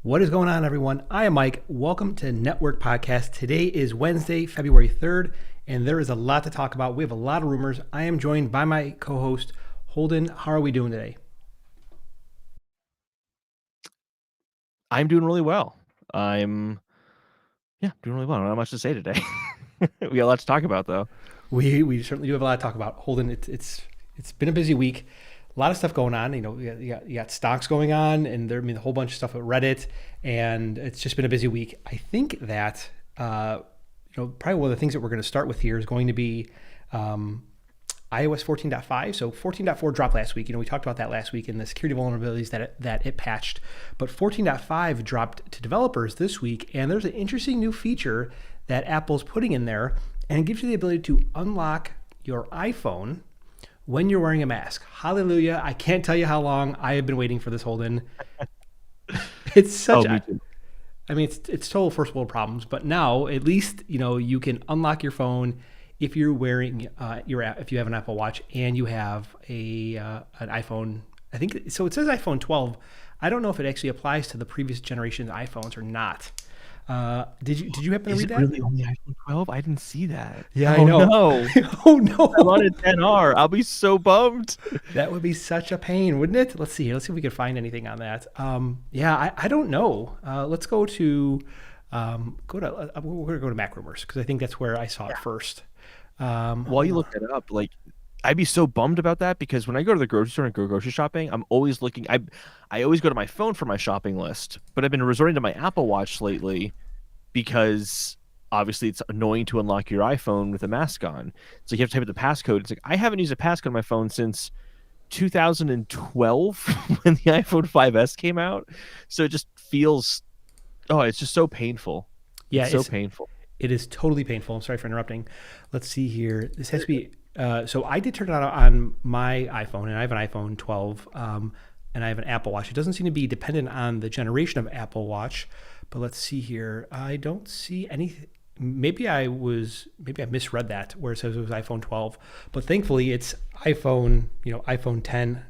What is going on, everyone? I am Mike. Welcome to Network Podcast. Today is Wednesday, February 3rd, and there is a lot to talk about. We have a lot of rumors. I am joined by my co-host, Holden. How are we doing today? I'm doing really well. I'm doing really well. I don't have much to say today. We got a lot to talk about, though. We certainly do have a lot to talk about. Holden, it's been a busy week. A lot of stuff going on. You got stocks going on, and a whole bunch of stuff at Reddit, and it's just been a busy week. I think that probably one of the things that we're going to start with here is going to be iOS 14.5. So 14.4 dropped last week. We talked about that last week in the security vulnerabilities that it patched. But 14.5 dropped to developers this week, and there's an interesting new feature that Apple's putting in there, and it gives you the ability to unlock your iPhone when you're wearing a mask. Hallelujah. I can't tell you how long I have been waiting for this, Holden. It's such it's total first world problems, but now at least, you can unlock your phone if you're wearing if you have an Apple Watch and you have an iPhone. I think so. It says iPhone 12. I don't know if it actually applies to the previous generation iPhones or not. Did you happen to read that? Is it really only iPhone 12? I didn't see that. Yeah, I know. No. Oh no! I'm on a 10R. I'll be so bummed. That would be such a pain, wouldn't it? Let's see here. Let's see if we can find anything on that. I don't know. Let's go to we're gonna go to Mac Rumors because I think that's where I saw it first. While you look that up, I'd be so bummed about that because when I go to the grocery store and go grocery shopping, I'm always looking. I always go to my phone for my shopping list, but I've been resorting to my Apple Watch lately because obviously it's annoying to unlock your iPhone with a mask on. So you have to type in the passcode. It's like I haven't used a passcode on my phone since 2012 when the iPhone 5S came out. So it just feels, it's just so painful. Yeah, it's so painful. It is totally painful. I'm sorry for interrupting. Let's see here. This has to be. So I did turn it on my iPhone, and I have an iPhone 12, and I have an Apple Watch. It doesn't seem to be dependent on the generation of Apple Watch, but let's see here. I don't see anything. Maybe I misread that where it says it was iPhone 12, but thankfully it's iPhone 10,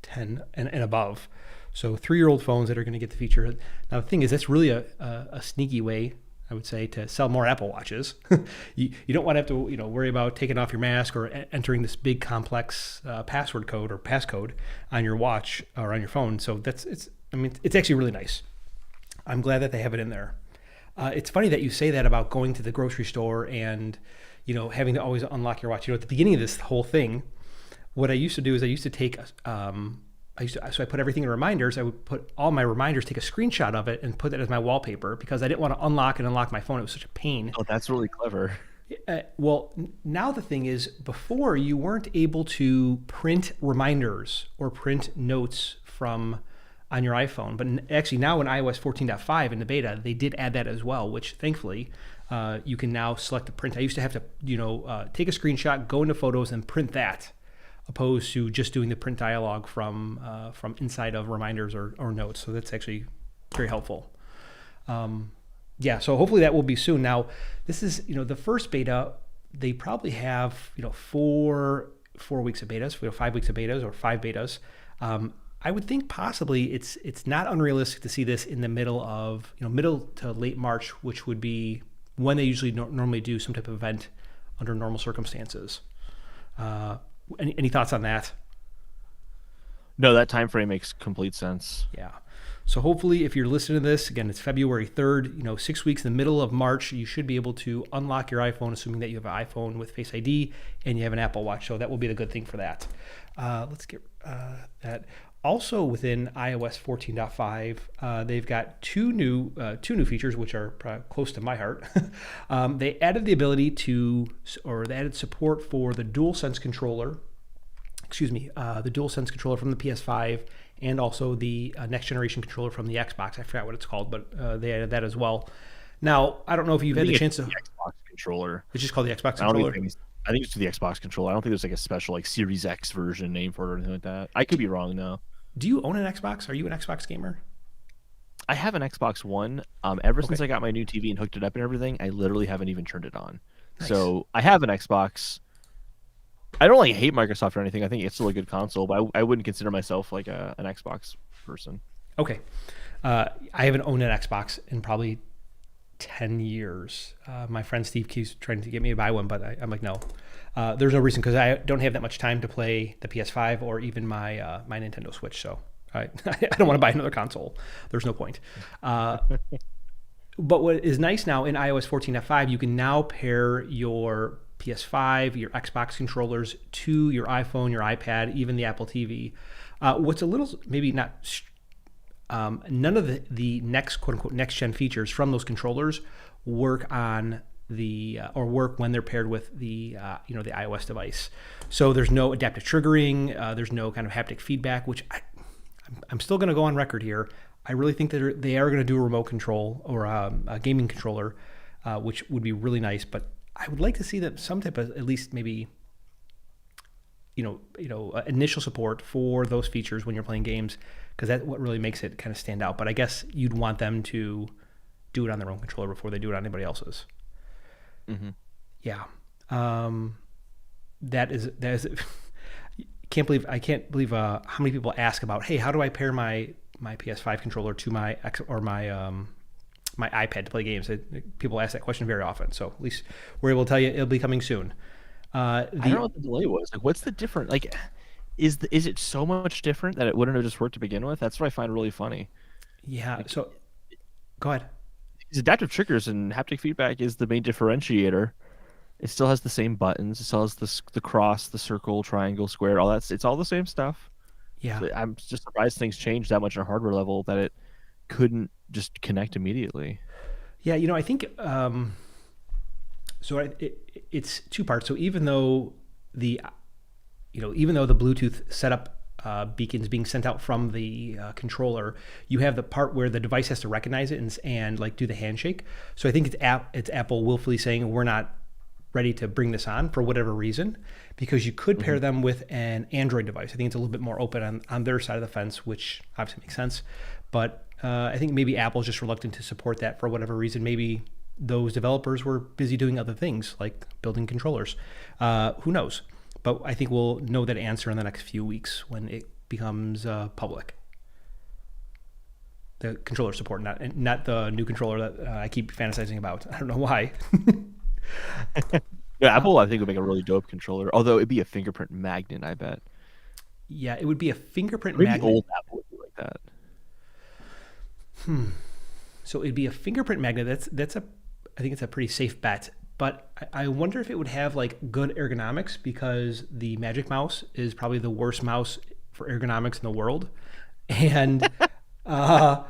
10 and above. So 3-year-old phones that are going to get the feature. Now the thing is, that's really a sneaky way, I would say, to sell more Apple Watches. you don't want to have to worry about taking off your mask or entering this big complex password code or passcode on your watch or on your phone. So it's actually really nice. I'm glad that they have it in there. It's funny that you say that about going to the grocery store and having to always unlock your watch. At the beginning of this whole thing, what I used to do is I used to take so I put everything in reminders. I would put all my reminders, take a screenshot of it, and put that as my wallpaper because I didn't want to unlock my phone. It was such a pain. Oh, that's really clever. Well, now the thing is, before you weren't able to print reminders or print notes on your iPhone, but actually now in iOS 14.5 in the beta, they did add that as well, which thankfully you can now select the print. I used to have to take a screenshot, go into Photos, and print that, opposed to just doing the print dialog from inside of reminders or notes. So that's actually very helpful. So hopefully that will be soon. Now, this is the first beta. They probably have 4 weeks of betas, 5 weeks of betas, or 5 betas. I would think possibly it's not unrealistic to see this in the middle to late March, which would be when they usually normally do some type of event under normal circumstances. Any thoughts on that? No, that time frame makes complete sense. Yeah. So hopefully, if you're listening to this, again, it's February 3rd, 6 weeks in the middle of March, you should be able to unlock your iPhone, assuming that you have an iPhone with Face ID and you have an Apple Watch. So that will be the good thing for that. Let's get that. Also within iOS 14.5, they've got two new features, which are close to my heart. They added the ability they added support for the DualSense controller. The DualSense controller from the PS5 and also the next generation controller from the Xbox. I forgot what it's called, but they added that as well. Now, I don't know if you've had the chance to. The Xbox controller. It's just called the Xbox controller. I think it's the Xbox controller. I don't think there's a special Series X version name for it or anything like that. I could be wrong though. Do you own an Xbox? Are you an Xbox gamer? I have an Xbox One. Ever since I got my new TV and hooked it up and everything, I literally haven't even turned it on. Nice. So I have an Xbox. I don't hate Microsoft or anything. I think it's still a good console, but I wouldn't consider myself an Xbox person. Okay. I haven't owned an Xbox in probably 10 years. My friend Steve keeps trying to get me to buy one, but I'm like, no. There's no reason because I don't have that much time to play the PS5 or even my my Nintendo Switch. So I don't want to buy another console. There's no point. But what is nice now in iOS 14.5, you can now pair your PS5, your Xbox controllers to your iPhone, your iPad, even the Apple TV. What's a little maybe not none of the next quote unquote next gen features from those controllers work on the or work when they're paired with the the iOS device. So there's no adaptive triggering, there's no kind of haptic feedback, which I'm still going to go on record here. I really think that they are going to do a remote control or a gaming controller, which would be really nice. But I would like to see that some type of at least maybe initial support for those features when you're playing games, because that's what really makes it kind of stand out. But I guess you'd want them to do it on their own controller before they do it on anybody else's. Mm-hmm. Yeah, that is I can't believe how many people ask about, hey, how do I pair my PS5 controller to my my iPad to play games? People ask that question very often, so at least we're able to tell you it'll be coming soon. I don't know what the delay was. Like, what's the difference? Like, is it so much different that it wouldn't have just worked to begin with? That's what I find really funny. Yeah. Like, so, go ahead. These adaptive triggers and haptic feedback is the main differentiator. It still has the same buttons. It still has the cross, the circle, triangle, square. All that's it's all the same stuff. Yeah. So I'm just surprised things changed that much on a hardware level that it couldn't just connect immediately. Yeah. I think. So it's two parts. So even though the Bluetooth setup beacons being sent out from the controller, you have the part where the device has to recognize it and like do the handshake. So I think it's Apple willfully saying we're not ready to bring this on for whatever reason, because you could pair them with an Android device. I think it's a little bit more open on their side of the fence, which obviously makes sense. But I think maybe Apple's just reluctant to support that for whatever reason. Maybe those developers were busy doing other things like building controllers. Who knows? But I think we'll know that answer in the next few weeks when it becomes public. The controller support, not the new controller that I keep fantasizing about. I don't know why. Yeah, Apple, I think, would make a really dope controller. Although it'd be a fingerprint magnet, I bet. Yeah, it would be a fingerprint Maybe magnet. old Apple would be like that. So it'd be a fingerprint magnet. I think it's a pretty safe bet. But I wonder if it would have like good ergonomics, because the Magic Mouse is probably the worst mouse for ergonomics in the world, and the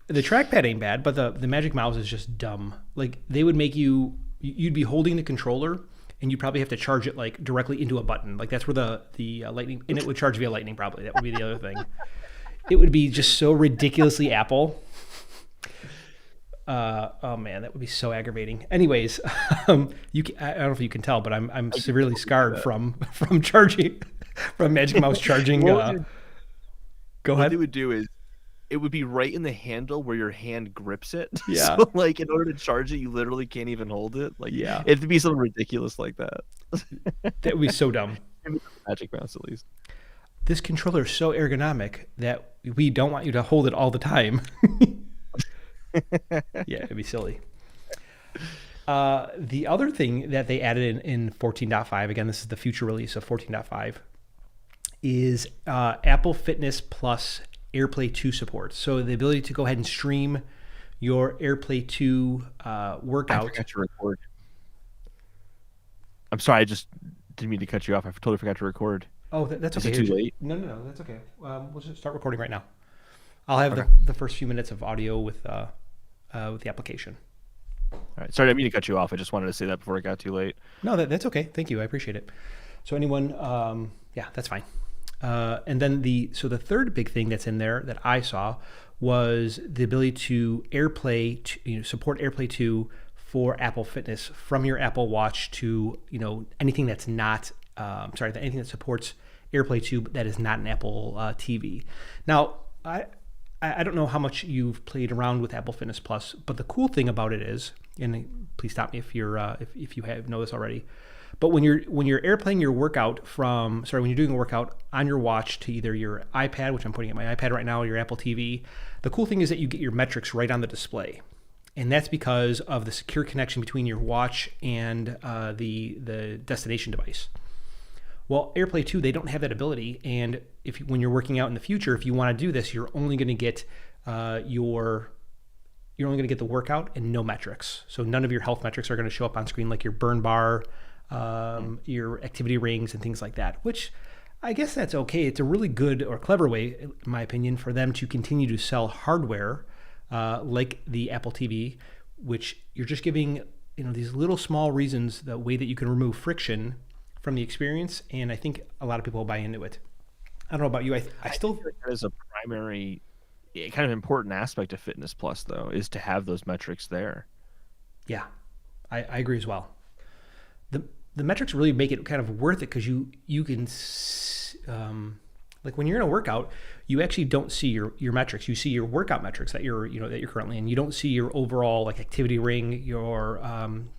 trackpad ain't bad, but the Magic Mouse is just dumb. Like they would make you'd be holding the controller and you'd probably have to charge it like directly into a button. Like that's where the lightning, and it would charge via lightning probably. That would be the other thing. It would be just so ridiculously Apple. Oh man, that would be so aggravating. Anyways, I don't know if you can tell, but I'm severely scarred from charging, from Magic Mouse charging. Go ahead. What they would do is it would be right in the handle where your hand grips it. Yeah. So like in order to charge it, you literally can't even hold it. Like yeah, it'd be something ridiculous like that. That would be so dumb. Magic Mouse, at least. This controller is so ergonomic that we don't want you to hold it all the time. Yeah, it'd be silly. The other thing that they added in 14.5, again, this is the future release of 14.5, is Apple Fitness Plus AirPlay 2 support. So the ability to go ahead and stream your AirPlay 2 workout. I forgot to record. I'm sorry, I just didn't mean to cut you off. I totally forgot to record. Oh, that's okay. Is it too late? No, that's okay. We'll just start recording right now. I'll have the first few minutes of audio with the application. All right. Sorry, I didn't mean to cut you off. I just wanted to say that before it got too late. No, that's okay. Thank you. I appreciate it. So anyone, yeah, that's fine. And then the third big thing that's in there that I saw was the ability to support AirPlay 2 for Apple Fitness from your Apple Watch to anything that's not anything that supports AirPlay 2 that is not an Apple TV. Now I don't know how much you've played around with Apple Fitness Plus, but the cool thing about it is, and please stop me if you're if you know this already, But when you're airplaying your workout when you're doing a workout on your watch to either your iPad, which I'm putting at my iPad right now, or your Apple TV, the cool thing is that you get your metrics right on the display. And that's because of the secure connection between your watch and the destination device. Well, AirPlay 2, they don't have that ability. And when you're working out in the future, if you want to do this, you're only going to get the workout and no metrics. So none of your health metrics are going to show up on screen, like your burn bar, your activity rings, and things like that, which I guess that's okay. It's a really good or clever way, in my opinion, for them to continue to sell hardware like the Apple TV, which you're just giving these little small reasons, the way that you can remove friction from the experience, and I think a lot of people will buy into it. I don't know about you. I still think that is a primary, kind of important aspect of Fitness Plus, though, is to have those metrics there. Yeah, I agree as well. The metrics really make it kind of worth it, because you can like when you're in a workout, you actually don't see your metrics. You see your workout metrics that you're currently in. You don't see your overall like activity ring, your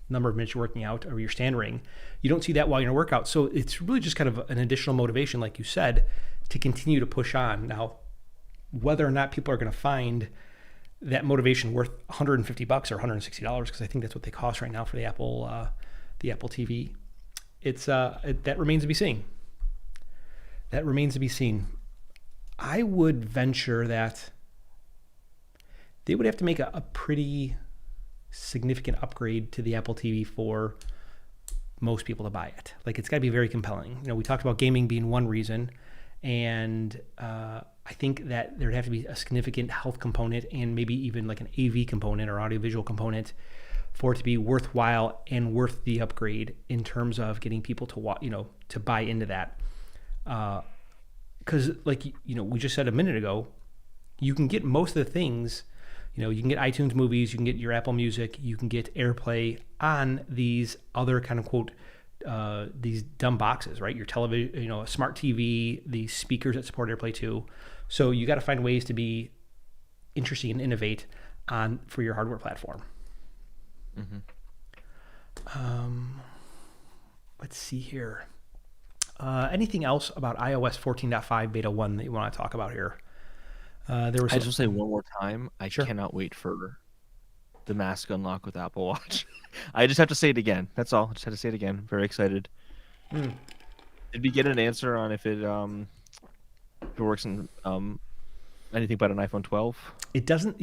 number of minutes you're working out, or your stand ring. You don't see that while you're in a workout. So it's really just kind of an additional motivation, like you said, to continue to push on. Now, whether or not people are going to find that motivation worth $150 or $160, because I think that's what they cost right now for the Apple TV, that remains to be seen. That remains to be seen. I would venture that they would have to make a pretty significant upgrade to the Apple TV for most people to buy it. Like, it's got to be very compelling. We talked about gaming being one reason, and I think that there'd have to be a significant health component, and maybe even like an AV component or audiovisual component, for it to be worthwhile and worth the upgrade in terms of getting people to buy into that. Because we just said a minute ago, you can get most of the things. You can get iTunes movies, you can get your Apple Music, you can get AirPlay on these other kind of quote these dumb boxes, right? Your television, a smart TV, the speakers that support AirPlay 2. So you got to find ways to be interesting and innovate for your hardware platform. Let's see here. Anything else about iOS 14.5 Beta 1 that you want to talk about here? I just want to say one more time, I Sure. cannot wait for the mask unlock with Apple Watch. I just have to say it again. That's all. I just have to say it again. Very excited. Did we get an answer on if it works in anything but an iPhone 12? It doesn't,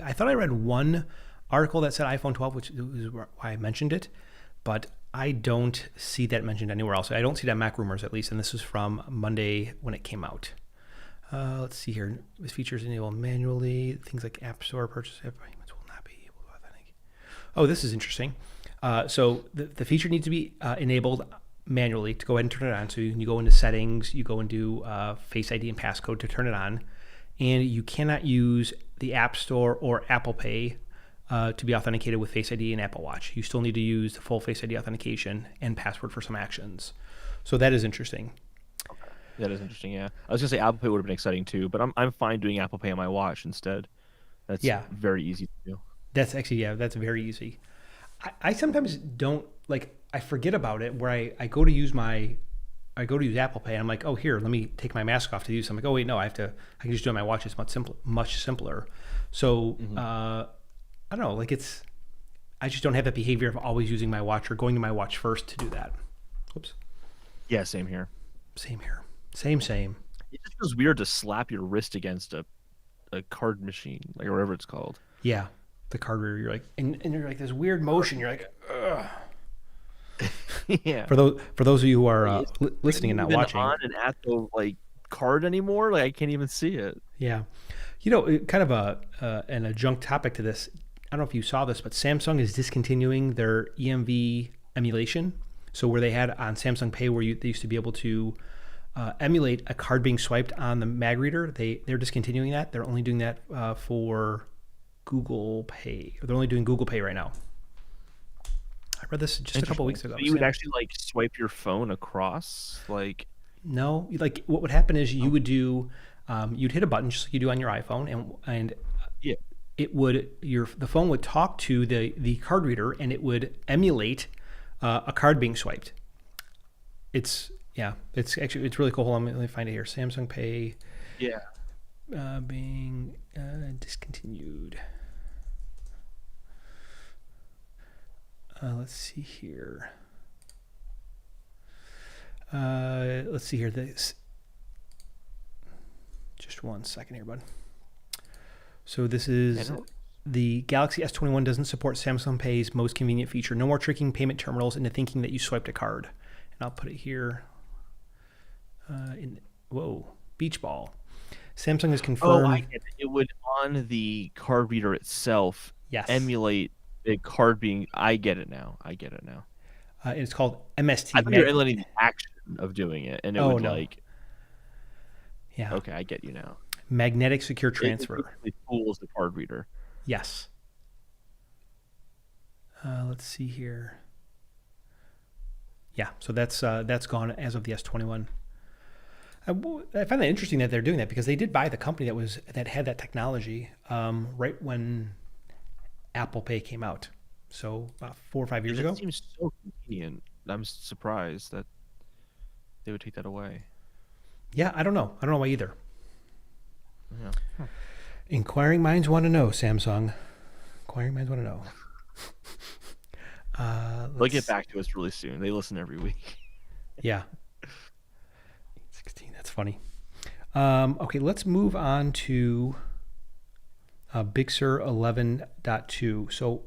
I thought I read one article that said iPhone 12, which is why I mentioned it, but I don't see that mentioned anywhere else. I don't see that Mac Rumors, at least, and this is from Monday when it came out. Let's see here. This features enable manually. Things like App Store purchase payments will not be able to authenticate. Oh, this is interesting. So the feature needs to be enabled manually to go ahead and turn it on. So you go into settings, you go and do Face ID and passcode to turn it on, and you cannot use the App Store or Apple Pay to be authenticated with Face ID and Apple Watch. You still need to use the full Face ID authentication and password for some actions. So that is interesting. That is interesting, yeah. I was gonna say Apple Pay would have been exciting too, but I'm fine doing Apple Pay on my watch instead. That's very easy to do. That's actually, that's very easy. I sometimes don't, I forget about it, where I go to use Apple Pay, and I'm like, oh, here, let me take my mask off to use. I'm like, oh wait, no, I can just do it on my watch. It's much simpler. So I don't know, I just don't have that behavior of always using my watch or going to my watch first to do that. Whoops. Yeah, same here. Same here. Same. It just feels weird to slap your wrist against a card machine, like, or whatever it's called. Yeah, the card reader. You're like, and you're like this weird motion. You're like, ugh. Yeah. For those of you who are listening and not watching, on and at the card anymore. I can't even see it. Yeah, kind of an adjunct topic to this. I don't know if you saw this, but Samsung is discontinuing their EMV emulation. So where they had on Samsung Pay, where they used to be able to emulate a card being swiped on the mag reader, they're discontinuing that. They're only doing that for Google Pay. They're only doing Google Pay right now. I read this just a couple weeks ago. So you would actually swipe your phone across, No, what would happen is you would do, you'd hit a button just like you do on your iPhone, and yeah, it would the phone would talk to the card reader, and it would emulate a card being swiped. it's actually it's really cool. Hold on, let me find it here. Samsung Pay Yeah. being discontinued. Let's see here. Let's see here. This. Just 1 second here, bud. So this is the Galaxy S21 doesn't support Samsung Pay's most convenient feature. No more tricking payment terminals into thinking that you swiped a card. And I'll put it here. Beach ball. Samsung has confirmed. Oh, I get it. It would on the card reader itself Yes. emulate the card being. I get it now. And it's called MST. I thought you were emulating the action of doing it, and it would no. like. Yeah. Okay, I get you now. Magnetic secure transfer. It basically fools the card reader. Yes. Let's see here. Yeah, so that's gone as of the S21. I find that interesting that they're doing that because they did buy the company that had that technology right when Apple Pay came out. So about 4 or 5 years ago. It seems so convenient. I'm surprised that they would take that away. Yeah, I don't know why either. Yeah. Huh. Inquiring minds want to know, Samsung. Inquiring minds want to know. They'll get back to us really soon. They listen every week. Yeah. 816, that's funny. Okay, let's move on to Big Sur 11.2. So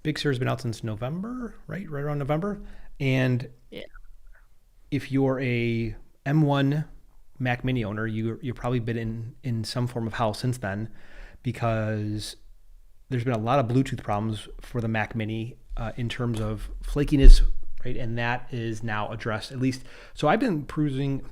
Big Sur has been out since November, right around November. And if you're a M1 Mac Mini owner, you've probably been in some form of hell since then, because there's been a lot of Bluetooth problems for the Mac Mini in terms of flakiness, right? And that is now addressed, at least. So I've been perusing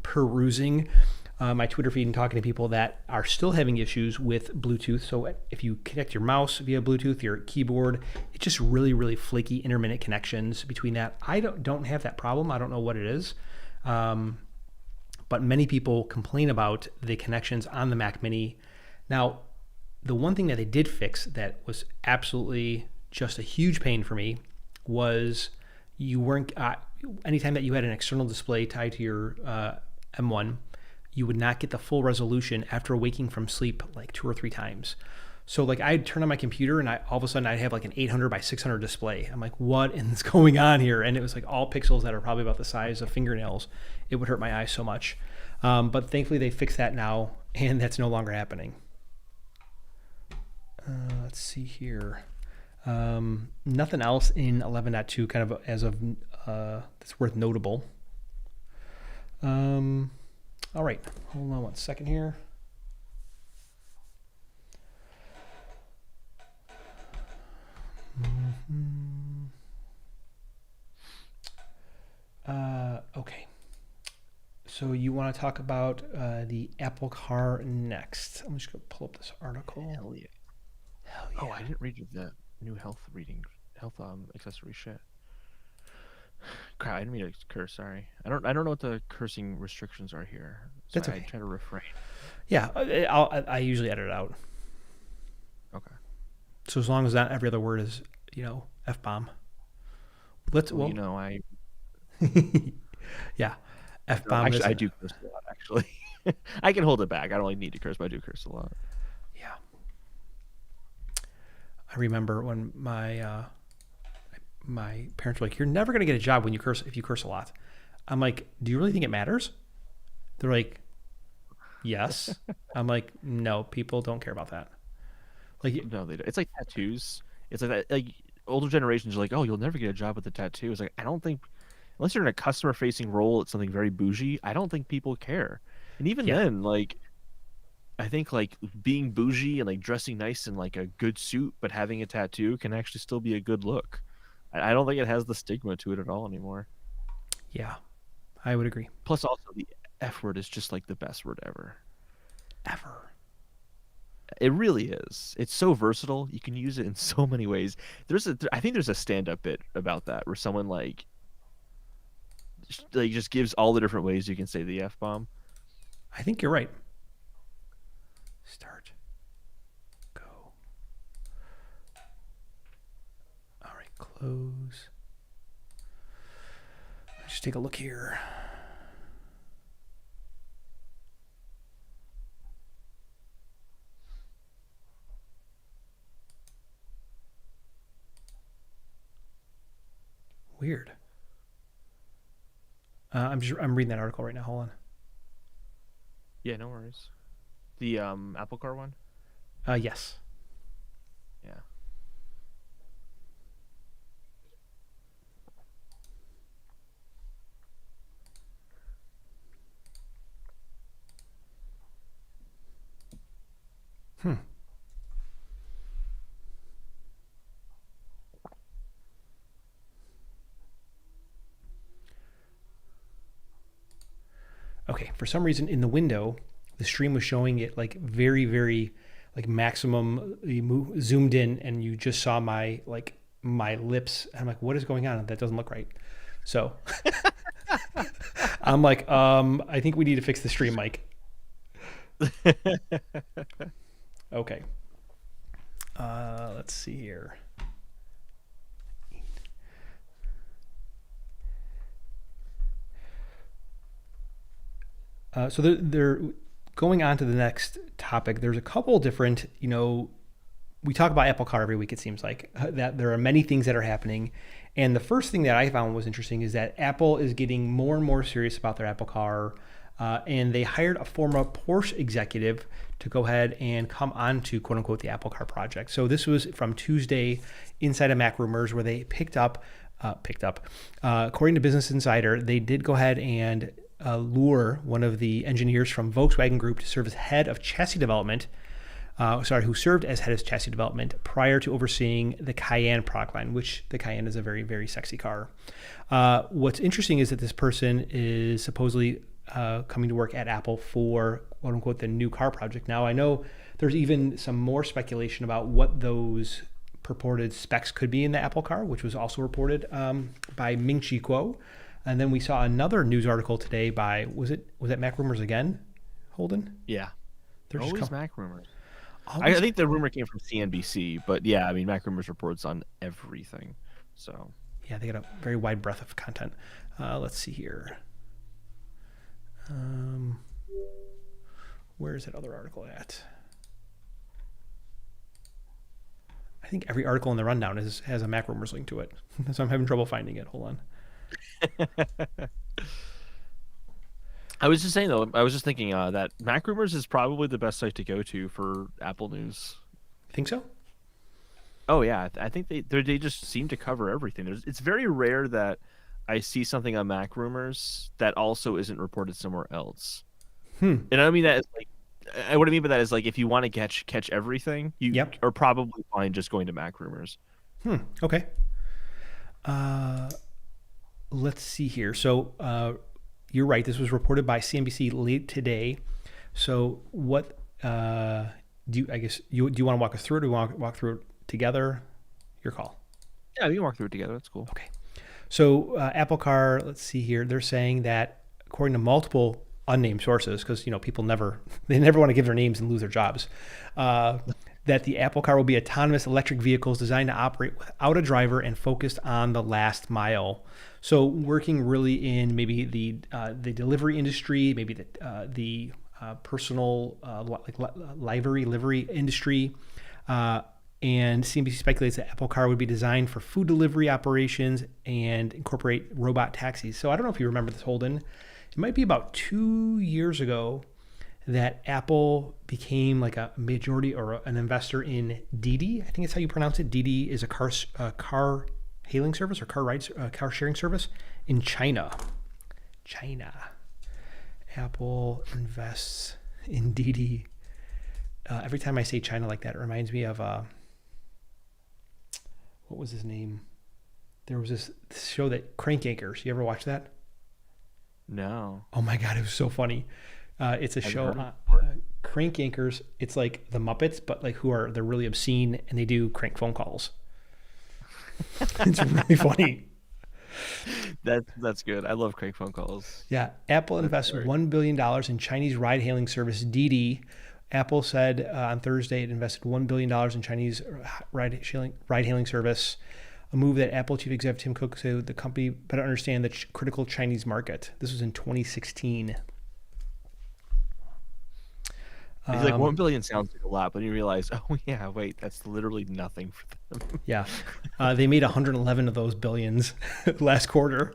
my Twitter feed and talking to people that are still having issues with Bluetooth. So if you connect your mouse via Bluetooth, your keyboard, it's just really, really flaky, intermittent connections between that. I don't have that problem. I don't know what it is. But many people complain about the connections on the Mac Mini. Now, the one thing that they did fix that was absolutely just a huge pain for me was you weren't, anytime that you had an external display tied to your M1, you would not get the full resolution after waking from sleep like 2 or 3 times. So like I'd turn on my computer and all of a sudden I'd have like an 800 by 600 display. I'm like, what is going on here? And it was like all pixels that are probably about the size of fingernails. It would hurt my eyes so much. But thankfully they fixed that now, and that's no longer happening. Let's see here. Nothing else in 11.2 kind of as of that's worth notable. All right, hold on 1 second here. Okay. So you want to talk about the Apple Car next? I'm just going to pull up this article. Hell yeah. Oh, I didn't read the new health accessory shit. Crap, I didn't mean to curse. Sorry, I don't know what the cursing restrictions are here. So That's okay. I try to refrain. Yeah, I usually edit it out. Okay. So as long as not every other word is F-bomb. I. Yeah, F-bomb. Actually, I do curse a lot. Actually, I can hold it back. I don't need to curse, but I do curse a lot. Yeah. I remember when my parents were like, "You're never going to get a job when you curse if you curse a lot." I'm like, "Do you really think it matters?" They're like, "Yes." I'm like, "No, people don't care about that." Like, no, they don't. It's like tattoos. It's like that. Like older generations are like, "Oh, you'll never get a job with a tattoo." It's like I don't think, unless you're in a customer-facing role, it's something very bougie. I don't think people care. And even then, like, I think like being bougie and like dressing nice in like a good suit, but having a tattoo can actually still be a good look. I don't think it has the stigma to it at all anymore. Yeah, I would agree. Plus, also the F word is just like the best word ever. Ever. It really is. It's so versatile. You can use it in so many ways. I think there's a stand-up bit about that where someone like just gives all the different ways you can say the F-bomb. I think you're right. Start. Go. All right, close. just take a look here. Weird. I'm reading that article right now. Hold Yeah, no worries. The Apple Car one. on. Yes. Yeah. Hmm. Okay. For some reason, in the window, the stream was showing it like very, very, like maximum zoomed in, and you just saw my lips. And I'm like, what is going on? That doesn't look right. So I'm like, I think we need to fix the stream, Mike. Okay. Let's see here. So they're going on to the next topic. There's a couple different, we talk about Apple Car every week, it seems like, that there are many things that are happening. And the first thing that I found was interesting is that Apple is getting more and more serious about their Apple Car. And they hired a former Porsche executive to go ahead and come on to quote unquote the Apple Car project. So this was from Tuesday inside of Mac Rumors, where they picked up, according to Business Insider, they did go ahead and lure one of the engineers from Volkswagen Group to serve as head of chassis development. Who served as head of chassis development prior to overseeing the Cayenne product line, which the Cayenne is a very, very sexy car. What's interesting is that this person is supposedly coming to work at Apple for quote unquote the new car project. Now, I know there's even some more speculation about what those purported specs could be in the Apple Car, which was also reported by Ming-Chi Kuo. And then we saw another news article today by, was that Mac Rumors again, Holden? Yeah. They're always Mac Rumors. I think the rumor came from CNBC, but yeah, I mean, Mac Rumors reports on everything. So yeah, they got a very wide breadth of content. Let's see here. Where is that other article at? I think every article in the rundown has a Mac Rumors link to it. So I'm having trouble finding it. Hold on. I was just saying, though, I was just thinking that Mac Rumors is probably the best site to go to for Apple news. Think so? Oh, yeah. I think they just seem to cover everything. It's very rare that I see something on Mac Rumors that also isn't reported somewhere else. And I don't mean that as like, what I mean by that is like, if you want to catch everything, you are probably fine just going to Mac Rumors. Okay. Let's see here. So you're right. This was reported by CNBC late today. So what do you want to walk us through it, or do you want to walk through it together? Your call. Yeah, we can walk through it together. That's cool. Okay. So Apple Car, let's see here. They're saying that according to multiple unnamed sources, because people never want to give their names and lose their jobs, that the Apple Car will be autonomous electric vehicles designed to operate without a driver and focused on the last mile. So working really in maybe the delivery industry, maybe the personal livery industry. And CNBC speculates that Apple Car would be designed for food delivery operations and incorporate robot taxis. So I don't know if you remember this, Holden. It might be about 2 years ago that Apple became like a majority or an investor in Didi. I think that's how you pronounce it. Didi is a car hailing service or car sharing service in China. Apple invests in Didi. Every time I say China like that, it reminds me of what was his name? There was this show that Crank Yankers. You ever watch that? No. Oh my God, it was so funny. It's a show, Crank Yankers. It's like the Muppets, but like they're really obscene and they do crank phone calls. It's really funny. That's good. I love crank phone calls. Yeah. Apple invests $1 billion in Chinese ride-hailing service Didi. Apple said on Thursday it invested $1 billion in Chinese ride-hailing service. a move that Apple chief executive Tim Cook said the company better understand the critical Chinese market. This was in 2016. He's like 1 billion sounds like a lot, but you realize, oh yeah, wait, that's literally nothing for them. Yeah, they made 111 of those billions last quarter.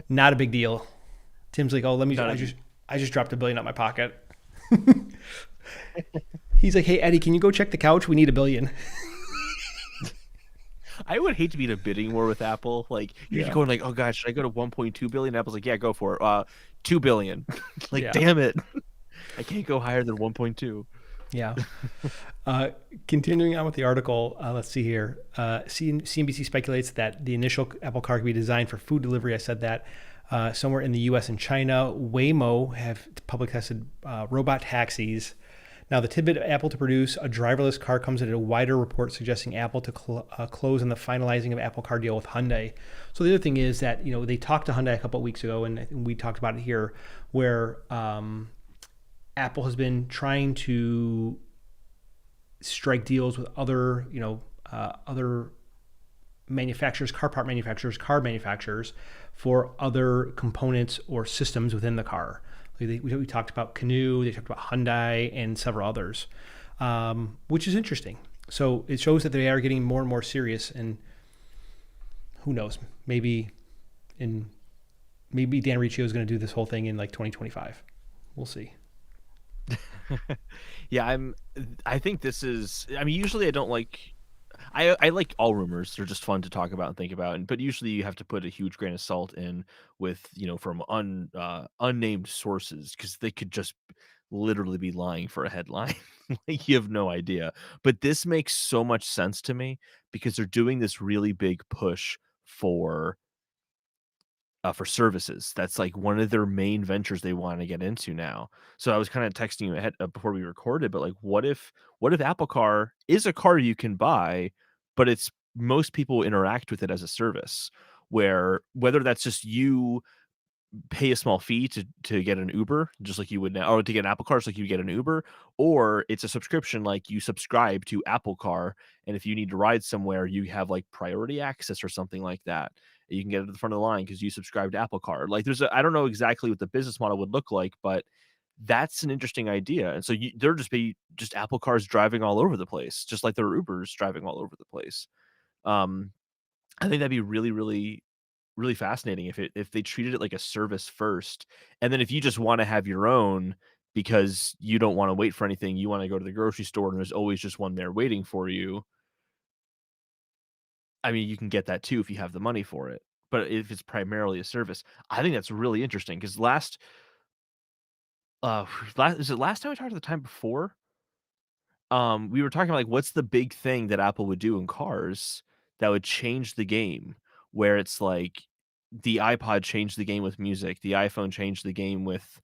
Not a big deal. Tim's like, oh, let me. I just dropped $1 billion out of my pocket. He's like, hey Eddie, can you go check the couch? We need $1 billion. I would hate to be in a bidding war with Apple. Like you're going like, oh gosh, should I go to 1.2 billion? Apple's like, yeah, go for it. 2 billion. Like, damn it, I can't go higher than 1.2. Yeah. Continuing on with the article, let's see here. CNBC speculates that the initial Apple Car could be designed for food delivery. I said that. Somewhere in the U.S. and China, Waymo have public tested robot taxis. Now, the tidbit of Apple to produce a driverless car comes at a wider report suggesting Apple to close on the finalizing of Apple Car deal with Hyundai. So the other thing is that they talked to Hyundai a couple of weeks ago, and we talked about it here, where Apple has been trying to strike deals with other other manufacturers, car manufacturers, for other components or systems within the car. We talked about Canoo, they talked about Hyundai, and several others, which is interesting. So it shows that they are getting more and more serious, and who knows, maybe Dan Riccio is going to do this whole thing in like 2025. We'll see. Yeah, I think this is. I mean, usually I don't like. I like all rumors. They're just fun to talk about and think about. But usually you have to put a huge grain of salt in with from unnamed sources, because they could just literally be lying for a headline. Like, you have no idea. But this makes so much sense to me because they're doing this really big push for services. That's like one of their main ventures they want to get into now. So I was kind of texting you ahead before we recorded, but like, what if Apple Car is a car you can buy, but it's most people interact with it as a service, where whether that's just you pay a small fee to get an Uber, just like you would now, or to get an Apple Car, just like you get an Uber, or it's a subscription, like you subscribe to Apple Car, and if you need to ride somewhere, you have like priority access or something like that. You can get it at the front of the line because you subscribe to Apple Car. Like, I don't know exactly what the business model would look like, but that's an interesting idea. And so there just Apple Cars driving all over the place, just like there are Ubers driving all over the place. I think that'd be really, really, really fascinating if they treated it like a service first, and then if you just want to have your own because you don't want to wait for anything, you want to go to the grocery store and there's always just one there waiting for you. I mean, you can get that too if you have the money for it. But if it's primarily a service, I think that's really interesting because is it last time I talked to the time before? We were talking about, like, what's the big thing that Apple would do in cars that would change the game, where it's like the iPod changed the game with music, the iPhone changed the game with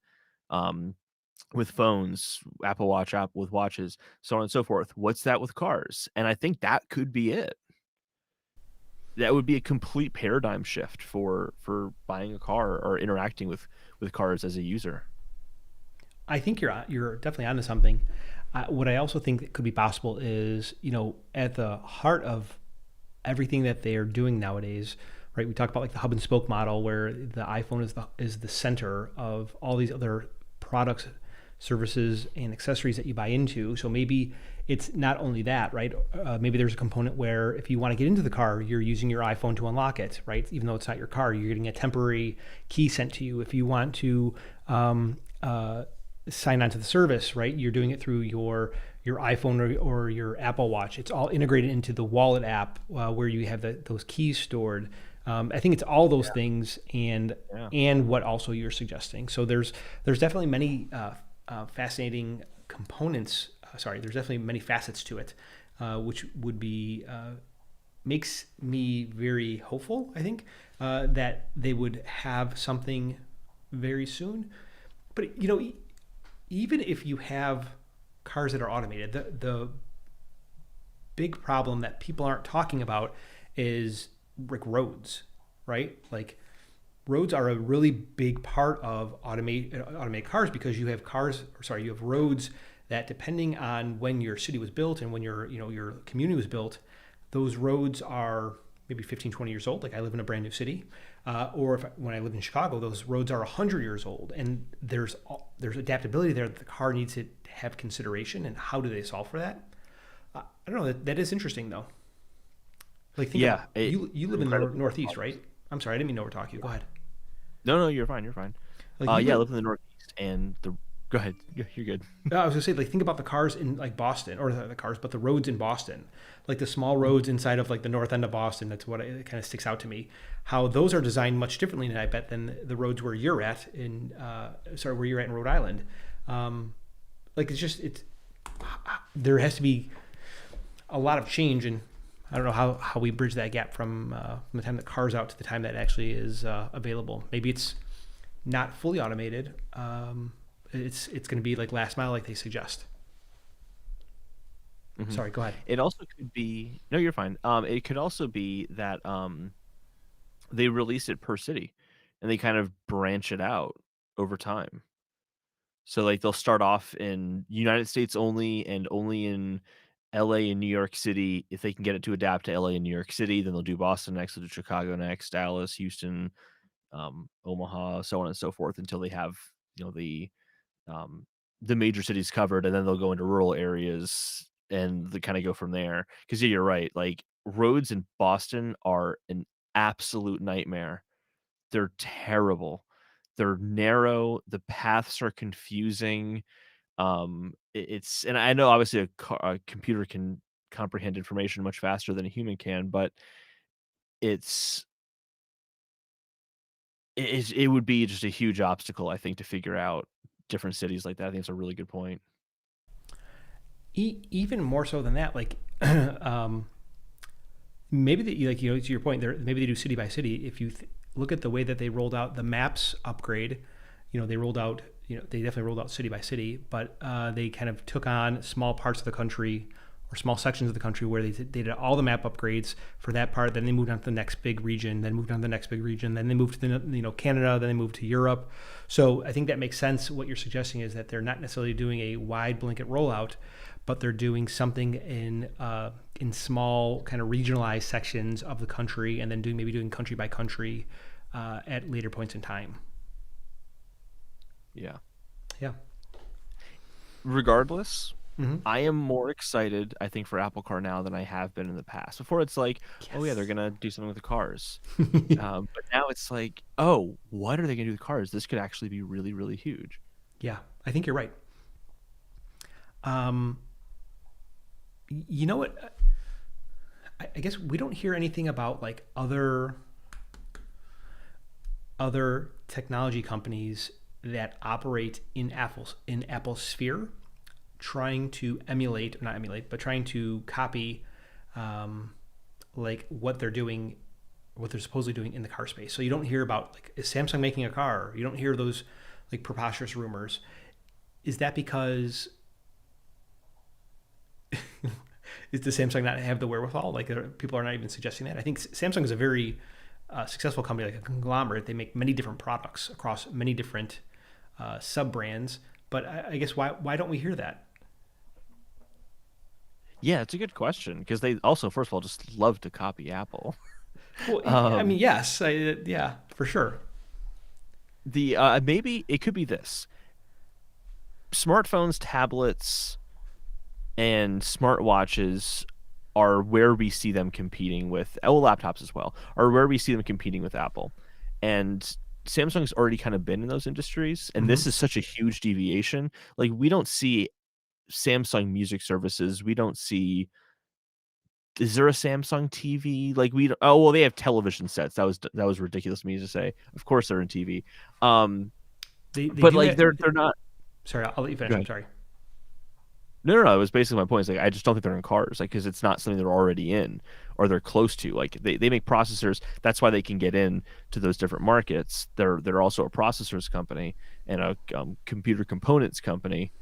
phones, Apple Watch app with watches, so on and so forth. What's that with cars? And I think that could be it. That would be a complete paradigm shift for buying a car or interacting with cars as a user. I think you're definitely onto something. What I also think that could be possible is, at the heart of everything that they are doing nowadays, right? We talk about like the hub and spoke model, where the iPhone is the center of all these other products, services, and accessories that you buy into. So maybe it's not only that, right? Maybe there's a component where if you want to get into the car, you're using your iPhone to unlock it, right? Even though it's not your car, you're getting a temporary key sent to you. If you want to sign on to the service, right? You're doing it through your iPhone or your Apple Watch. It's all integrated into the wallet app where you have those keys stored. I think it's all those things and what also you're suggesting. So there's definitely many fascinating components. There's definitely many facets to it, which would be makes me very hopeful. I think that they would have something very soon. But even if you have cars that are automated, the big problem that people aren't talking about is like roads, right? Like, roads are a really big part of automated cars, because you have roads that, depending on when your city was built and when your community was built, those roads are maybe 15, 20 years old. Like I live in a brand new city. Or when I live in Chicago, those roads are 100 years old. And there's adaptability there that the car needs to have consideration. And how do they solve for that? I don't know. That is interesting, though. Like think Yeah, about you live in the incredibly Northeast, complex. right? I'm sorry, I didn't mean to overtalk you. Go ahead. No, you're fine. You're fine. Like you Yeah, I live live in the Northeast, and the go ahead. You're good. I was gonna say, like, think about the cars in like Boston, or the cars, but the roads in Boston, like the small Mhm. roads inside of like the north end of Boston. That's what it kind of sticks out to me. How those are designed much differently, than I bet, than the roads where you're at where you're at in Rhode Island. Um, like it's there has to be a lot of change, and I don't know how we bridge that gap from the time the car's out to the time that actually is available. Maybe it's not fully automated. It's going to be like last mile, like they suggest. Mhm. Sorry, go ahead. It also could be no, you're fine. It could also be that they release it per city, and they kind of branch it out over time. So like they'll start off in United States only, and only in LA and New York City. If they can get it to adapt to LA and New York City, then they'll do Boston next, they'll do Chicago next, Dallas, Houston, Omaha, so on and so forth until they have you know um, the major cities covered, and then they'll go into rural areas and they kind of go from there. Because yeah, you're right. Like roads in Boston are an absolute nightmare. They're terrible. They're narrow. The paths are confusing. It's and I know obviously a computer can comprehend information much faster than a human can, but it's it would be just a huge obstacle, I think, to figure out different cities like that. I think it's a really good point. Even more so than that, like um, maybe like to your point, there maybe they do city by city. If you look at the way that they rolled out the maps upgrade, they rolled out they definitely rolled out city by city, but they kind of took on small parts of the country or small sections of the country where they did all the map upgrades for that part. Then they moved on to the next big region, then moved on to the next big region, then they moved to Canada, then they moved to Europe. So I think that makes sense. What you're suggesting is that they're not necessarily doing a wide blanket rollout, but they're doing something in small kind of regionalized sections of the country, and then doing country by country at later points in time. Yeah. Yeah. Regardless, Mm-hmm. I am more excited, I think, for Apple Car now than I have been in the past. Before it's like, oh yeah, they're Yes. gonna do something with the cars, but now it's like, oh, what are they gonna do with cars? This could actually be really, really huge. Yeah, I think you're right. Um, you know what? I guess we don't hear anything about like other technology companies that operate in Apple's sphere, trying to emulate, not emulate, but trying to copy, um, like what they're doing, what they're supposedly doing in the car space. So you don't hear about like is Samsung making a car? You don't hear those like preposterous rumors. Is that because does Samsung not have the wherewithal? Like people are not even suggesting that. I think Samsung is a very successful company, like a conglomerate. They make many different products across many different sub brands. But I guess why don't we hear that? Yeah, it's a good question because they also, first of all, just love to copy Apple. Well, I Um, mean, yes, yeah, for sure. the maybe it could be this: smartphones, tablets, and smartwatches are where we see them competing with laptops as well, are where we see them competing with Apple. And Samsung's already kind of been in those industries, and Hmm. this is such a huge deviation. Like we don't see Samsung music services. We don't see is there a Samsung TV? Like we don't, oh well, they have television sets. That was ridiculous of me to say. Of course they're in TV. Um, They but do like have. they're not. Sorry, I'll let you finish. Go I'm ahead. sorry. No. It was basically my point. It's like I just don't think they're in cars, like because it's not something they're already in or they're close to. Like they make processors. That's why they can get in to those different markets. They're also a processors company and a computer components company.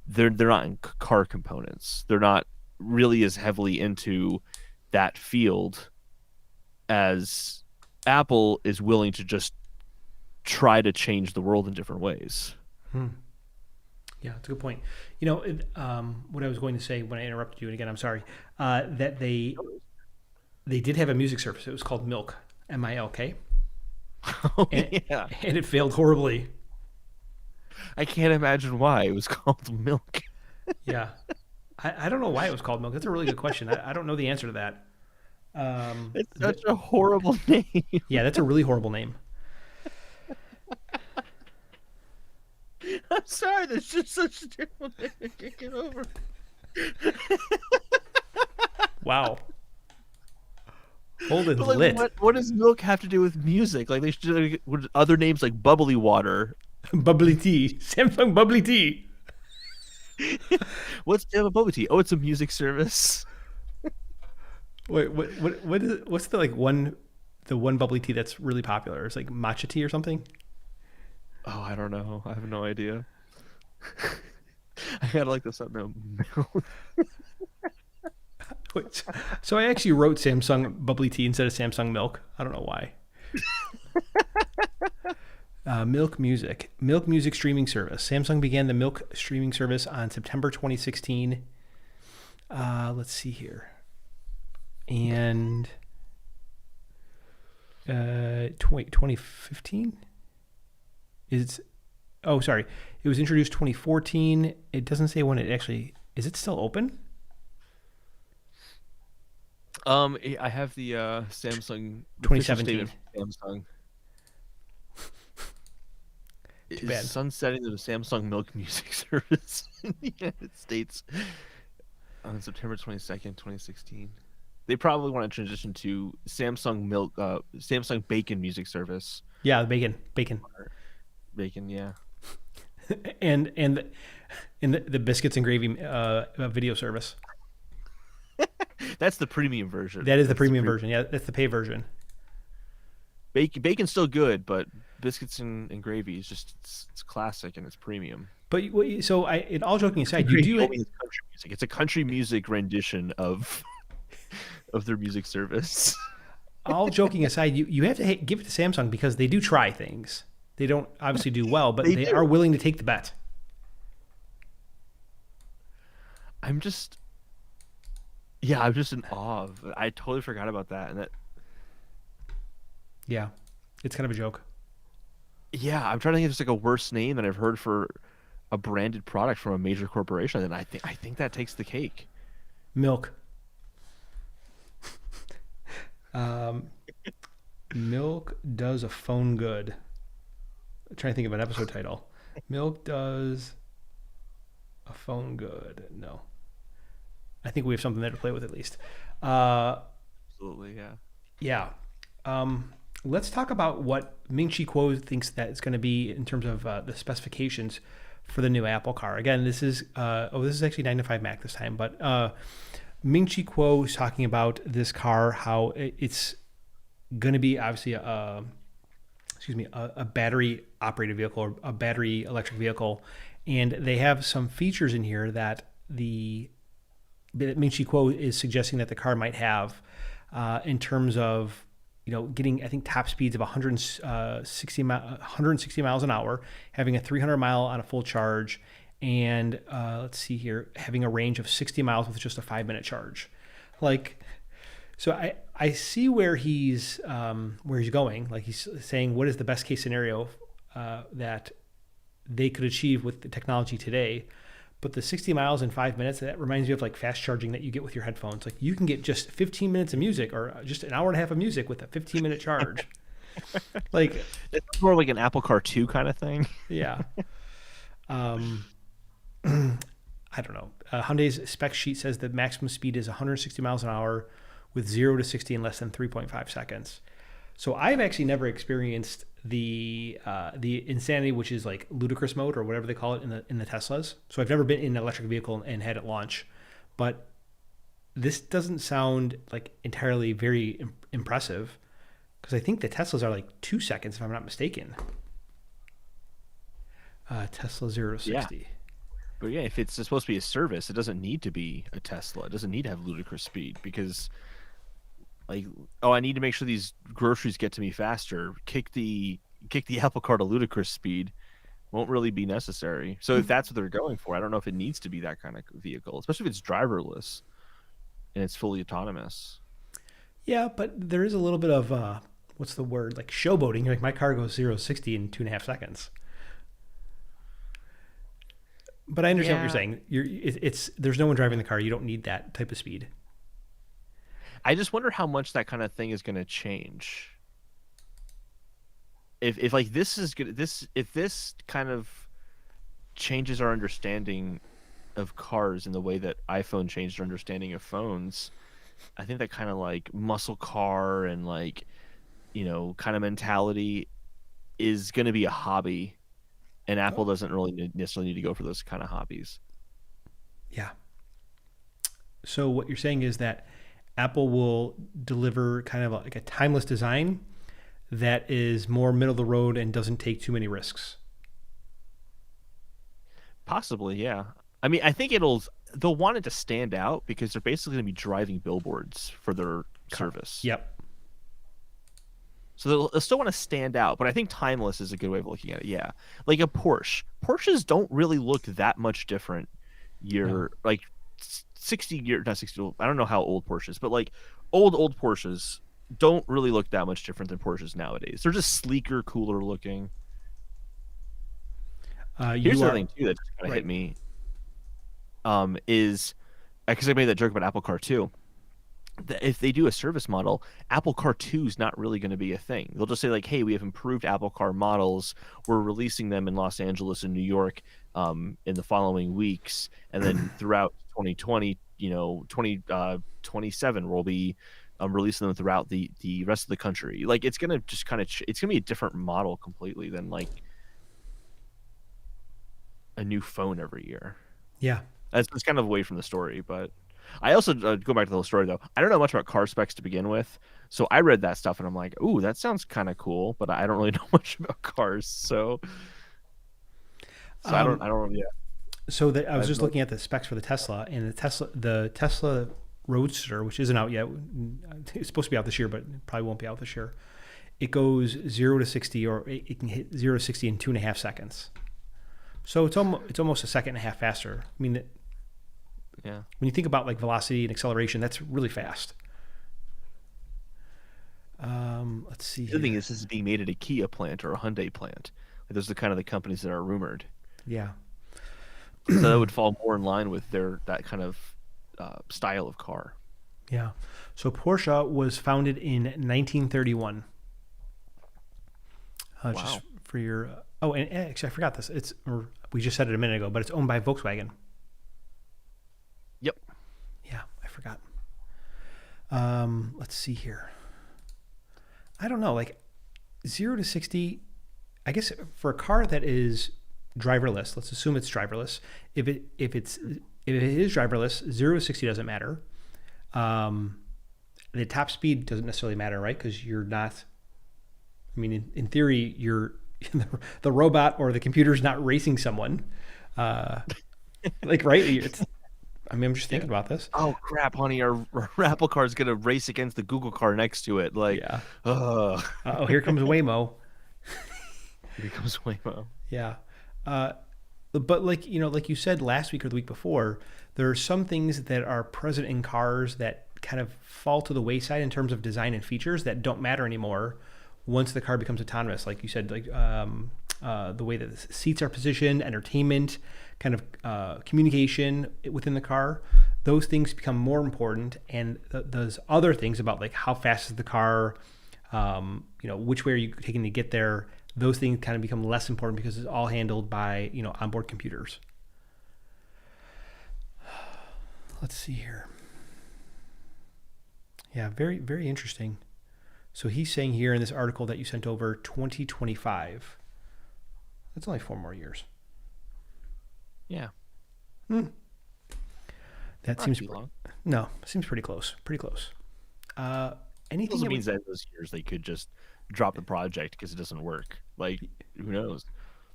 They're not in car components. They're not really as heavily into that field as Apple is willing to just try to change the world in different ways. Hmm. Yeah, it's a good point. What I was going to say when I interrupted you, and again, I'm sorry, that they did have a music service. It was called Milk, MILK, Oh and yeah, and it failed horribly. I can't imagine why it was called Milk. Yeah, I don't know why it was called Milk. That's a really good question. I don't know the answer to that. It's The, such a horrible name. yeah, that's a really horrible name. I'm sorry, that's just such a terrible name. I can't get over. Wow, Holden's But like, lit. what does milk have to do with music? Like, they should with other names like bubbly water. Bubbly tea, Samsung bubbly tea. What's bubble tea? Oh, it's a music service. Wait, what's the one bubbly tea that's really popular? It's like matcha tea or something. Oh, I don't know. I have no idea. I gotta look this up now. Milk. Wait, so I actually wrote Samsung bubbly tea instead of Samsung milk. I don't know why. Milk Music streaming service. Samsung began the Milk streaming service on September 2016. Let's see here, and 2015 is. Oh, sorry. It was introduced 2014. It doesn't say when it actually is. It still open? I have the Samsung the official 2017. statement from Samsung. It Too is bad. sunsetting the Samsung Milk Music Service in the United States on September 22nd, 2016. They probably want to transition to Samsung Bacon Music Service. Yeah, the bacon, Bacon, yeah. and the biscuits and gravy video service. That's the premium version. That is the That's premium version. Yeah, that's the pay version. Bacon's still good, but biscuits and gravy is just it's classic and it's premium. But so in all joking aside, you Gravy do. only is country music. It's a country music rendition of of their music service. All joking aside, you have to give it to Samsung because they do try things. They don't obviously do well, but They they do. are willing to take the bet. I'm just Yeah, I'm just in awe of. I totally forgot about that, and that. Yeah, it's kind of a joke. Yeah, I'm trying to think of just like a worse name that I've heard for a branded product from a major corporation, and I think that takes the cake. Milk. Um, Milk does a phone good. I'm trying to think of an episode title. Milk does a phone good. No, I think we have something there to play with at least. Uh, Absolutely, yeah. yeah. Let's talk about what Ming Chi Kuo thinks that it's going to be in terms of the specifications for the new Apple car. Again, this is this is actually 9 to 5 Mac this time, but Ming Chi Kuo is talking about this car, how it's going to be obviously a battery operated vehicle or a battery electric vehicle, and they have some features in here that Ming Chi Kuo is suggesting that the car might have in terms of getting, I think, top speeds of 160 miles an hour, having a 300 mile on a full charge, and let's see here, having a range of 60 miles with just a 5-minute charge. So I see where he's going. Like, he's saying, what is the best case scenario that they could achieve with the technology today? But the 60 miles in 5 minutes, that reminds me of like fast charging that you get with your headphones. Like, you can get just 15 minutes of music or just an hour and a half of music with a 15-minute charge. Like, It's more like an Apple Car 2 kind of thing. yeah. I don't know. Hyundai's spec sheet says the maximum speed is 160 miles an hour with 0 to 60 in less than 3.5 seconds. So I've actually never experienced the insanity, which is like ludicrous mode or whatever they call it in the Teslas. So I've never been in an electric vehicle and had it launch, but this doesn't sound like entirely very impressive, because I think the Teslas are like 2 seconds if I'm not mistaken. Tesla 0 to 60. Yeah. But yeah, if it's supposed to be a service, it doesn't need to be a Tesla. It doesn't need to have ludicrous speed because, like, oh, I need to make sure these groceries get to me faster. Kick the Apple Car to ludicrous speed. won't really be necessary. So if that's what they're going for, I don't know if it needs to be that kind of vehicle, especially if it's driverless and it's fully autonomous. Yeah, but there is a little bit of what's the word, like showboating. Like my car goes 0 to 60 in 2.5 seconds. But I understand what you're Yeah. saying. It's there's no one driving the car. You don't need that type of speed. I just wonder how much that kind of thing is going to change. If like this is good, this if this kind of changes our understanding of cars in the way that iPhone changed our understanding of phones, I think that kind of like muscle car and like, kind of mentality is going to be a hobby, and Apple Oh, doesn't really necessarily need to go for those kind of hobbies. yeah. So what you're saying is that Apple will deliver kind of like a timeless design that is more middle of the road and doesn't take too many risks. Possibly, yeah. I mean, I think they'll want it to stand out because they're basically going to be driving billboards for their Car. service. Yep. So they'll still want to stand out, but I think timeless is a good way of looking at it. Yeah, like a Porsche. Porsches don't really look that much different. No. Year like 60 years, not 60. I don't know how old Porsches, but like old Porsches don't really look that much different than Porsches nowadays. They're just sleeker, cooler looking. Here's You the other are thing too that just kind of hit right. me. Is because I made that joke about Apple Car 2. If they do a service model, Apple Car 2 is not really going to be a thing. They'll just say like, "Hey, we have improved Apple Car models. We're releasing them in Los Angeles and New York in the following weeks, and then throughout 2020, 2027, we'll be releasing them throughout the rest of the country." Like, it's gonna just kind of it's gonna be a different model completely than like a new phone every year. Yeah. That's kind of away from the story, but I also go back to the whole story though. I don't know much about car specs to begin with, so I read that stuff and I'm like, "Ooh, that sounds kind of cool," but I don't really know much about cars, so Um, I don't, yeah, so that I I was have just no. looking at the specs for the Tesla, and the Tesla Roadster, which isn't out yet. It's supposed to be out this year, but it probably won't be out this year. It goes 0 to 60, or it can hit 0 to 60 in 2.5 seconds. So it's almost a second and a half faster. I mean, Yeah. when you think about like velocity and acceleration, that's really fast. Let's see The other thing here. is, this is being made at a Kia plant or a Hyundai plant. Like, those are the kind of the companies that are rumored, Yeah, so that would fall more in line with that kind of style of car. yeah. So Porsche was founded in 1931. Just Wow. for your oh, and actually I forgot this. We just said it a minute ago, but it's owned by Volkswagen. Yep. Yeah, I forgot. Let's see here. I don't know, like 0 to 60. I guess for a car that is driverless, let's assume it's driverless. If it is driverless, 0 to 60 doesn't matter. Um, the top speed doesn't necessarily matter, right? Because you're not. I mean, in theory, you're the robot or the computer's not racing someone. Uh, like, right? I mean, I'm just Yeah. thinking about this. Oh crap, honey! Our Apple car is gonna race against the Google car next to it. Like, Yeah. uh Oh, here comes Waymo. here comes Waymo. Yeah. Uh, but like you said last week or the week before, there are some things that are present in cars that kind of fall to the wayside in terms of design and features that don't matter anymore once the car becomes autonomous. Like you said, like the way that the seats are positioned, entertainment, kind of communication within the car. Those things become more important, and those other things about like how fast is the car, which way are you taking to get there. Those things kind of become less important because it's all handled by onboard computers. Let's see here. Yeah, very very interesting. So he's saying here in this article that you sent over 2025. That's only 4 more years. Yeah, Hmm. That not seems too long. no, seems pretty close. Pretty close. Uh, It anything also that would means that in those years they could just drop the project because it doesn't work. Like, who knows?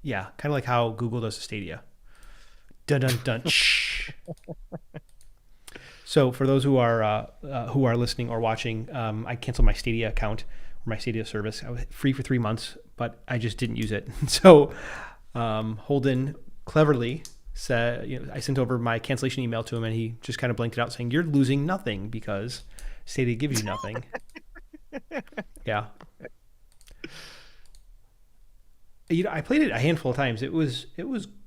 yeah, kind of like how Google does the Stadia. Dun dun dun. Shh. So for those who are listening or watching, I canceled my Stadia account or my Stadia service. I was free for 3 months, but I just didn't use it. So Holden cleverly said, I sent over my cancellation email to him, and he just kind of blanked it out, saying, "You're losing nothing because Stadia gives you nothing." Yeah, I played it a handful of times. It was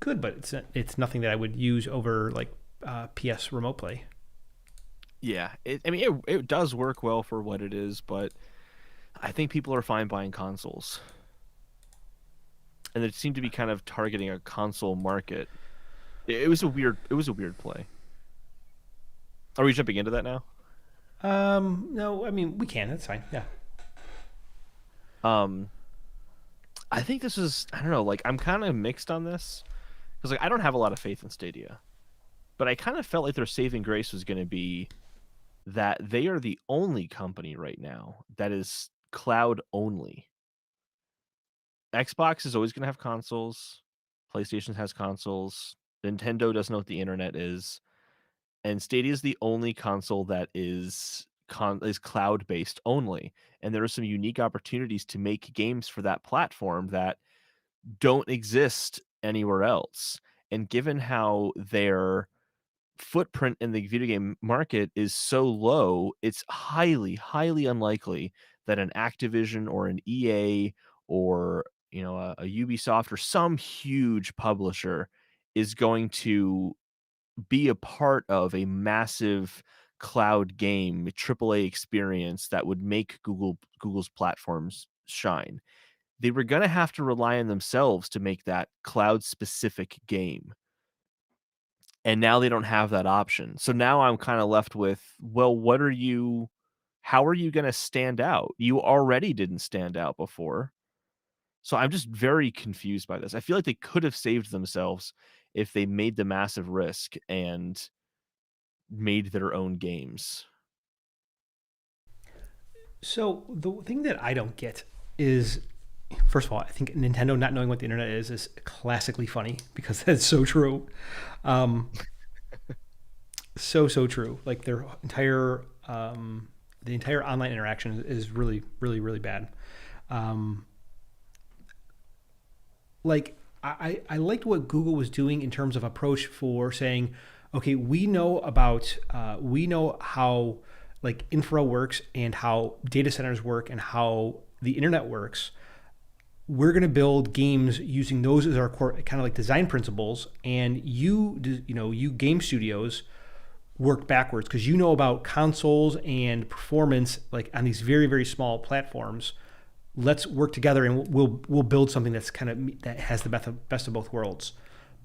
good, but it's nothing that I would use over like PS remote play. Yeah, I mean, it does work well for what it is, but I think people are fine buying consoles, and it seemed to be kind of targeting a console market. It was a weird play. Are we jumping into that now? No, I mean we can. That's fine. Yeah. Um, I think this is, I don't know, like I'm kind of mixed on this because like I don't have a lot of faith in Stadia, but I kind of felt like their saving grace was going to be that they are the only company right now that is cloud only. Xbox is always going to have consoles. PlayStation has consoles. Nintendo doesn't know what the internet is, and Stadia is the only console that is cloud based only. And there are some unique opportunities to make games for that platform that don't exist anywhere else. And given how their footprint in the video game market is so low, it's highly, highly unlikely that an Activision or an EA or a Ubisoft or some huge publisher is going to be a part of a massive cloud game, AAA experience that would make Google's platforms shine. They were going to have to rely on themselves to make that cloud specific game, and now they don't have that option. So now I'm kind of left with, well, how are you going to stand out? You already didn't stand out before. So I'm just very confused by this. I feel like they could have saved themselves if they made the massive risk and made their own games. So the thing that I don't get is, first of all, I think Nintendo not knowing what the internet is classically funny because that's so true. Um, so true. Like their entire the entire online interaction is really really really bad. Um, like I liked what Google was doing in terms of approach for saying, okay, we know how like infra works and how data centers work and how the internet works. We're going to build games using those as our core kind of like design principles, and you game studios work backwards because you know about consoles and performance like on these very very small platforms. Let's work together and we'll build something that's kind of that has the best of both worlds.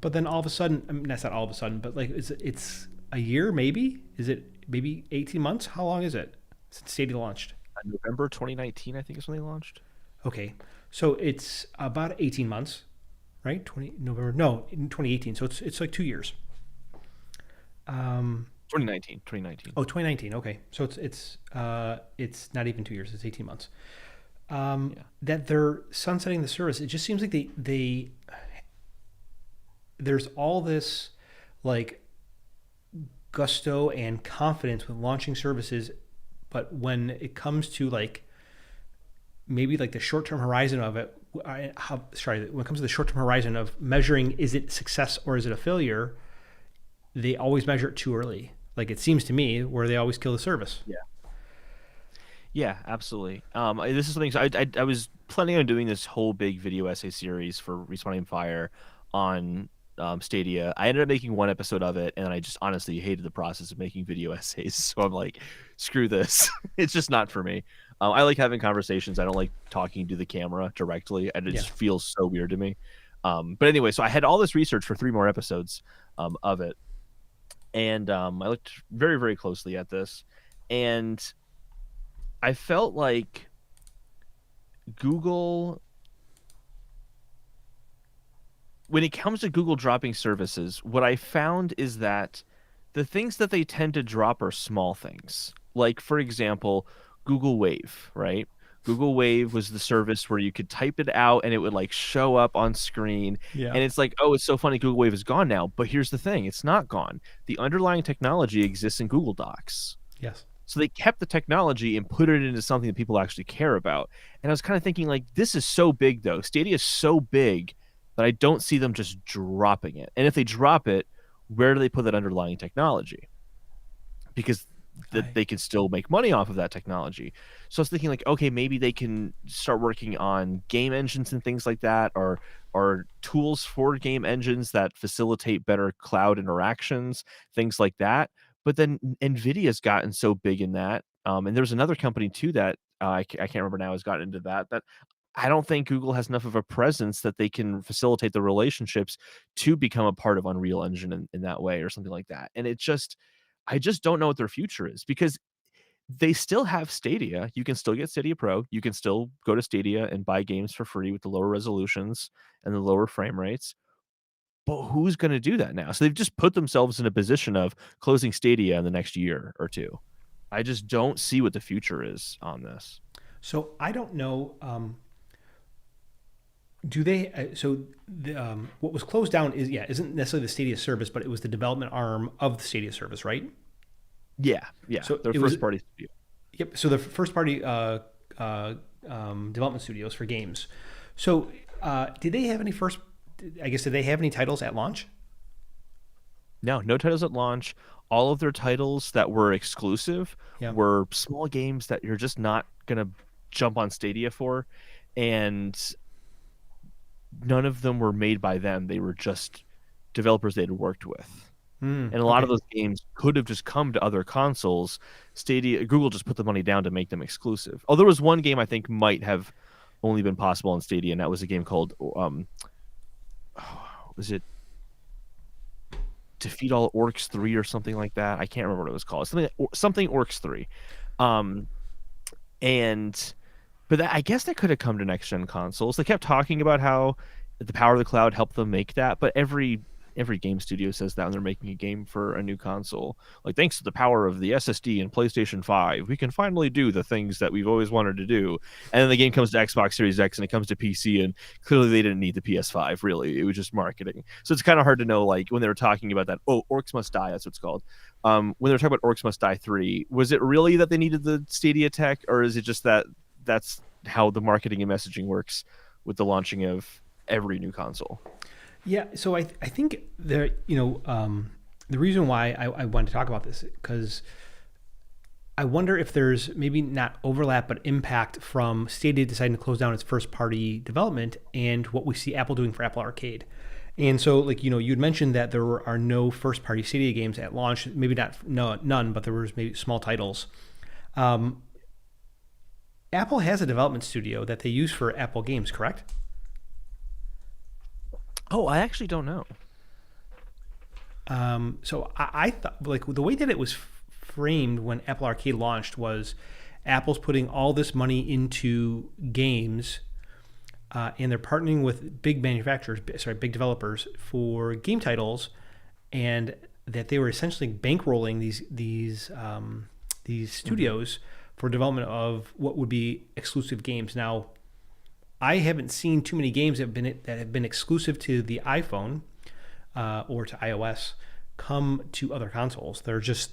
But then all of a sudden, I mean, that's not all of a sudden, but like it's a year maybe. Is it maybe 18 months? How long is it since Stadia launched? November 2019, I think, is when they launched. Okay, so it's about 18 months, right? 20 November, no, in 2018. So it's like 2 years. Um, 2019, 2019. oh, 2019. Okay, so it's not even 2 years. It's 18 months. Yeah. That they're sunsetting the service. It just seems like they there's all this like gusto and confidence with launching services, but when it comes to like maybe like the short term horizon of it, when it comes to the short term horizon of measuring is it success or is it a failure, they always measure it too early. Like it seems to me where they always kill the service. Yeah. Yeah, absolutely. This is something, so I was planning on doing this whole big video essay series for Respawning Fire on Stadia. I ended up making one episode of it, and I just honestly hated the process of making video essays. So I'm like, screw this. It's just not for me. I like having conversations. I don't like talking to the camera directly, and it Yeah. just feels so weird to me. But anyway, so I had all this research for 3 more episodes of it, and I looked very, very closely at this, and I felt like Google, when it comes to Google dropping services, what I found is that the things that they tend to drop are small things. Like, for example, Google Wave, right? Google Wave was the service where you could type it out and it would like show up on screen. Yeah. And it's like, oh, it's so funny. Google Wave is gone now. But here's the thing, it's not gone. The underlying technology exists in Google Docs. Yes. So they kept the technology and put it into something that people actually care about. And I was kind of thinking, like, this is so big, though. Stadia is so big but I don't see them just dropping it. And if they drop it, where do they put that underlying technology? Because that I, they can still make money off of that technology. So I was thinking like, okay, maybe they can start working on game engines and things like that, or tools for game engines that facilitate better cloud interactions, things like that. But then Nvidia's gotten so big in that, and there's another company too that I can't remember now has gotten into that. That I don't think Google has enough of a presence that they can facilitate the relationships to become a part of Unreal Engine in that way or something like that. And I just don't know what their future is because they still have Stadia. You can still get Stadia Pro. You can still go to Stadia and buy games for free with the lower resolutions and the lower frame rates. But who's going to do that now? So they've just put themselves in a position of closing Stadia in the next year or two. I just don't see what the future is on this. so I don't know. Do they? What was closed down isn't necessarily the Stadia service, but it was the development arm of the Stadia service, right? Yeah, yeah. So Their it was first party studio. Yep. So the first party development studios for games. So did they have any first? I guess did they have any titles at launch? No, no titles at launch. All of their titles that were exclusive Yeah. were small games that you're just not gonna jump on Stadia for, and none of them were made by them. They were just developers they'd worked with. And a lot of Okay. those games could have just come to other consoles. Stadia, Google just put the money down to make them exclusive. Oh, there was one game I think might have only been possible on Stadia, and that was a game called was it Defeat All Orcs 3 or something like that? I can't remember what it was called. Something Orcs 3. Um, and but I guess that could have come to next gen consoles. They kept talking about how the power of the cloud helped them make that, but every game studio says that when they're making a game for a new console. Like, thanks to the power of the SSD and PlayStation 5, we can finally do the things that we've always wanted to do. And then the game comes to Xbox Series X and it comes to PC, and clearly they didn't need the PS5, really. It was just marketing. So it's kind of hard to know, like, when they were talking about that, oh, Orcs Must Die, that's what it's called. When they were talking about Orcs Must Die 3, was it really that they needed the Stadia tech, or is it just that that's how the marketing and messaging works with the launching of every new console? Yeah. So I think the reason why I wanted to talk about this because I wonder if there's maybe not overlap but impact from Stadia deciding to close down its first party development and what we see Apple doing for Apple Arcade. And so, like, you'd mentioned that are no first party Stadia games at launch, maybe none, but there was maybe small titles. Um, Apple has a development studio that they use for Apple games, correct? Oh, I actually don't know. So I thought, like, the way that it was framed when Apple Arcade launched was Apple's putting all this money into games, and they're partnering with big developers for game titles, and that they were essentially bankrolling these studios for development of what would be exclusive games. Now, I haven't seen too many games that have been exclusive to the iPhone or to iOS come to other consoles.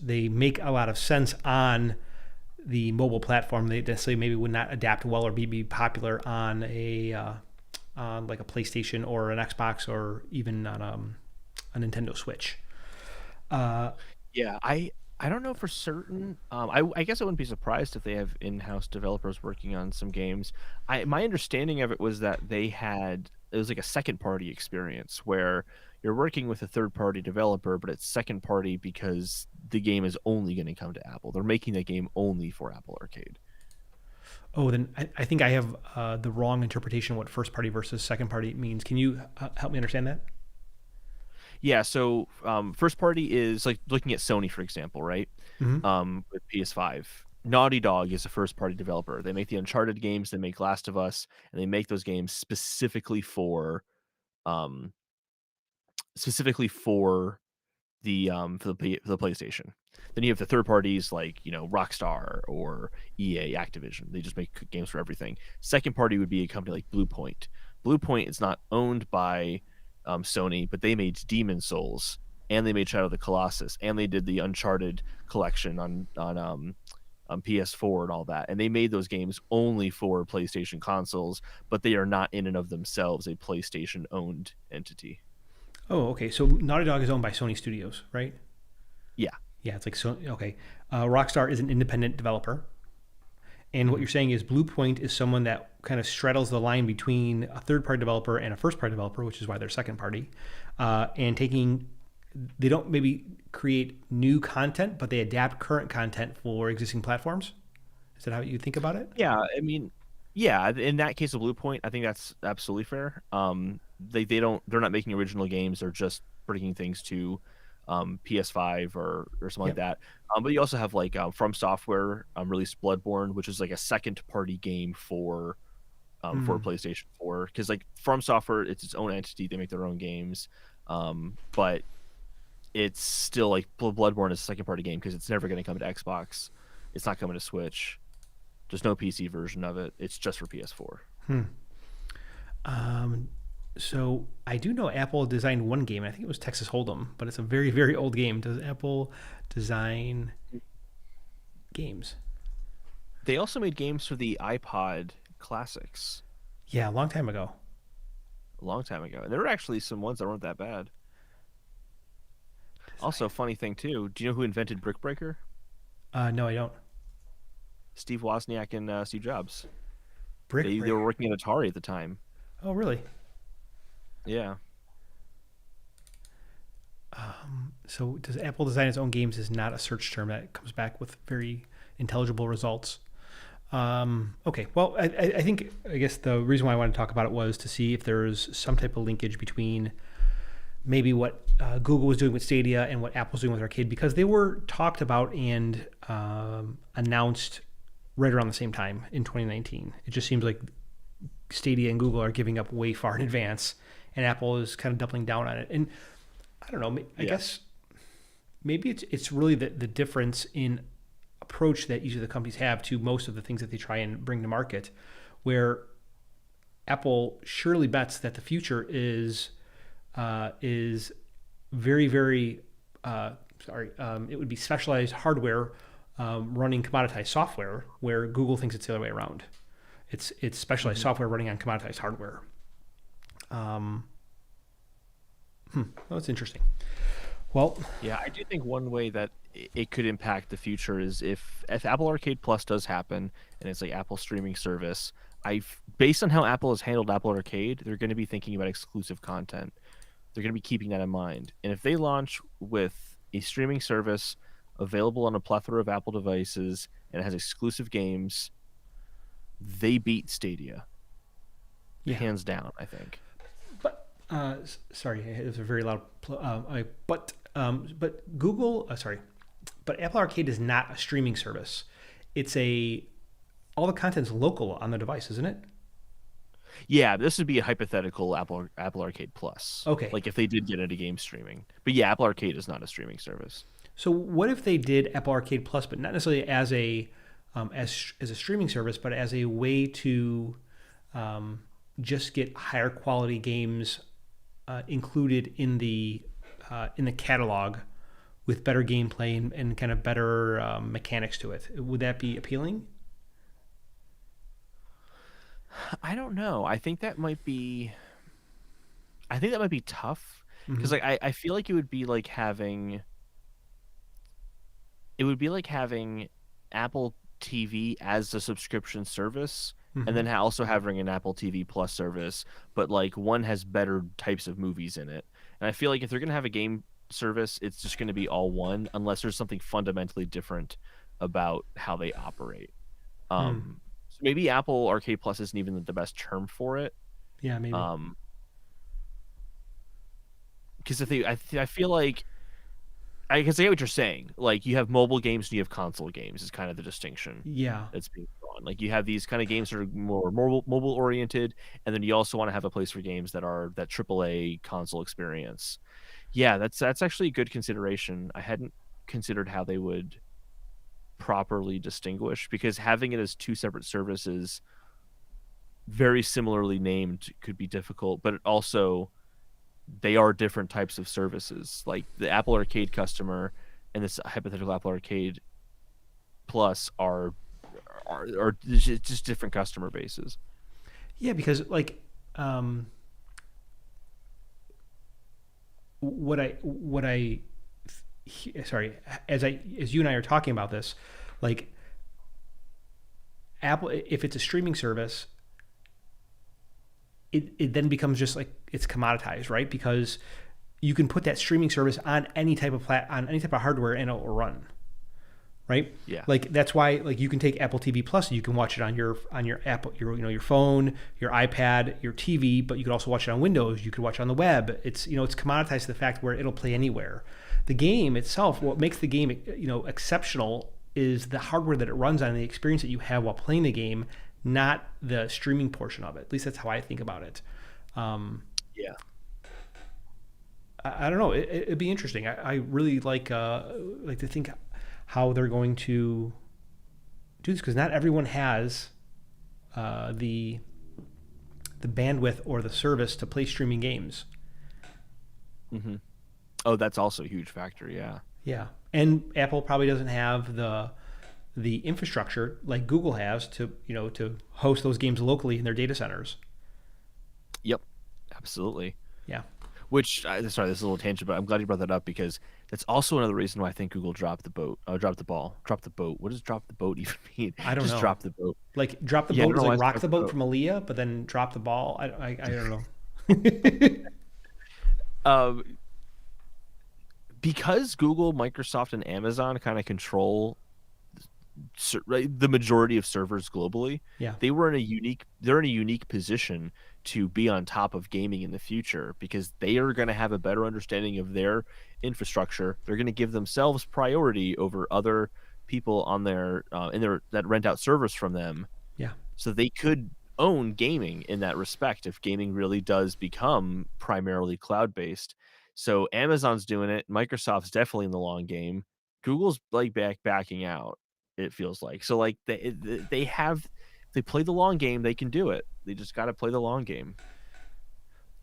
They make a lot of sense on the mobile platform. They necessarily maybe would not adapt well or be popular on like a PlayStation or an Xbox or even on a Nintendo Switch. Yeah, I don't know for certain. I guess I wouldn't be surprised if they have in-house developers working on some games. My understanding of it was that it was like a second party experience where you're working with a third party developer, but it's second party because the game is only going to come to Apple. They're making the game only for Apple Arcade. Oh, then I think I have the wrong interpretation of what first party versus second party means. Can you help me understand that? Yeah, so first party is like looking at Sony, for example, right? Mm-hmm. With PS5. Naughty Dog is a first party developer. They make the Uncharted games, they make Last of Us, and they make those games um specifically for for the PlayStation. Then you have the third parties like, Rockstar or EA, Activision. They just make games for everything. Second party would be a company like Bluepoint. Bluepoint is not owned by Sony, but they made Demon Souls and they made Shadow of the Colossus and they did the Uncharted collection on PS4 and all that, and they made those games only for PlayStation consoles, but they are not in and of themselves a PlayStation owned entity. Oh, okay. So Naughty Dog is owned by Sony Studios, right? Yeah. Yeah, it's like so. Okay, Rockstar is an independent developer, and what Mhm. you're saying is Bluepoint is someone that kind of straddles the line between a third-party developer and a first-party developer, which is why they're second-party, and taking they don't maybe create new content, but they adapt current content for existing platforms. Is that how you think about it? Yeah, I mean, yeah, in that case of Blue Point, I think that's absolutely fair. They're not making original games, they're just bringing things to PS5 or something like Yep. that. But you also have like From Software released Bloodborne, which is like a second party game for Mm. PlayStation 4 because like From Software, it's its own entity, they make their own games. But it's still like Bloodborne is a second party game because it's never going to come to Xbox. It's not coming to Switch. There's no PC version of it. It's just for PS4. Hmm. Um, so I do know Apple designed one game. I think it was Texas Hold'em, but it's a very, very old game. Does Apple design games? They also made games for the iPod Classics Yeah, a long time ago. a long time ago. And there were actually some ones that weren't that bad. Also, Design. funny thing too, do you know who invented Brick Breaker? No, I don't. Steve Wozniak and Steve Jobs. Brick They were Breaker. working at Atari at the time. Oh, really? Yeah. So does Apple design its own games is not a search term that comes back with very intelligible results. Okay, well, I think I guess the reason why I wanted to talk about it was to see if there's some type of linkage between maybe what Google was doing with Stadia and what Apple's doing with Arcade because they were talked about and announced right around the same time in 2019. It just seems like Stadia and Google are giving up way far in advance, and Apple is kind of doubling down on it. And I don't know. I Yeah. guess maybe it's really the difference in approach that each of the companies have to most of the things that they try and bring to market, where Apple surely bets that the future is very very it would be specialized hardware running commoditized software, where Google thinks it's the other way around. It's specialized Mhm. software running on commoditized hardware. Um, well, that's interesting. Well, Yeah, I do think one way that it could impact the future is if Apple Arcade Plus does happen and it's like Apple streaming service. I based on how Apple has handled Apple Arcade, they're going to be thinking about exclusive content. They're going to be keeping that in mind. And if they launch with a streaming service available on a plethora of Apple devices and it has exclusive games, they beat Stadia yeah, hands down, I think. but sorry, it was a very loud. But Google, sorry, but Apple Arcade is not a streaming service. It's a all the content's local on the device, isn't it? Yeah, this would be a hypothetical Apple Arcade Plus. Okay. Like if they did get into game streaming. But yeah, Apple Arcade is not a streaming service. So what if they did Apple Arcade Plus, but not necessarily as a as a streaming service, but as a way to um, just get higher quality games included in the catalog with better gameplay and kind of better mechanics to it. Would that be appealing? I don't know. I think that might be tough Mm-hmm. because like I feel like it would be like having Apple TV as a subscription service and Mm-hmm. then also having an Apple TV Plus service, but like one has better types of movies in it. And I feel like if they're going to have a game service, it's just going to be all one unless there's something fundamentally different about how they operate. Hmm. So maybe Apple Arcade Plus isn't even the best term for it. Yeah, maybe. Um, because if they, I feel like I can say what you're saying. Like you have mobile games and you have console games is kind of the distinction Yeah. that's being drawn. Like you have these kind of games that are more mobile oriented, and then you also want to have a place for games that are that AAA console experience. Yeah, that's actually a good consideration. I hadn't considered how they would properly distinguish because having it as two separate services, very similarly named, could be difficult. But it also they are different types of services. Like the Apple Arcade customer and this hypothetical Apple Arcade Plus are just different customer bases. Yeah, because like what I sorry, as you and I are talking about this, like Apple, if it's a streaming service, it then becomes just like it's commoditized, right? Because you can put that streaming service on any type of on any type of hardware and it will run, right? Yeah. Like that's why like you can take Apple TV Plus, you can watch it on your Apple, your phone, your iPad, your TV, but you can also watch it on Windows. You can watch it on the web. It's it's commoditized to the fact where it'll play anywhere. The game itself, what makes the game exceptional is the hardware that it runs on and the experience that you have while playing the game, not the streaming portion of it. At least that's how I think about it. Yeah. I don't know. It'd be interesting. I really like to think how they're going to do this because not everyone has the bandwidth or the service to play streaming games. Mm-hmm. Oh, that's also a huge factor. Yeah. Yeah, and Apple probably doesn't have the infrastructure like Google has to to host those games locally in their data centers. Yep. Absolutely. Yeah. Which, sorry, this is a little tangent, but I'm glad you brought that up because that's also another reason why I think Google dropped the boat. Dropped the ball. Dropped the boat. What does drop the boat even mean? I don't Just know. drop the boat. Like drop the Yeah, I boat don't is know why like it's rock dropped the the boat boat. from Aaliyah, but then drop the ball. I don't know. Uh, because Google, Microsoft, and Amazon kind of control the majority of servers globally, Yeah. they're in a unique position to be on top of gaming in the future because they are going to have a better understanding of their infrastructure. They're going to give themselves priority over other people on their that rent out servers from them. Yeah. So they could own gaming in that respect if gaming really does become primarily cloud based. So Amazon's doing it. Microsoft's definitely in the long game. Google's like backing out. It feels like so. Like they play the long game. They can do it. They just got to play the long game.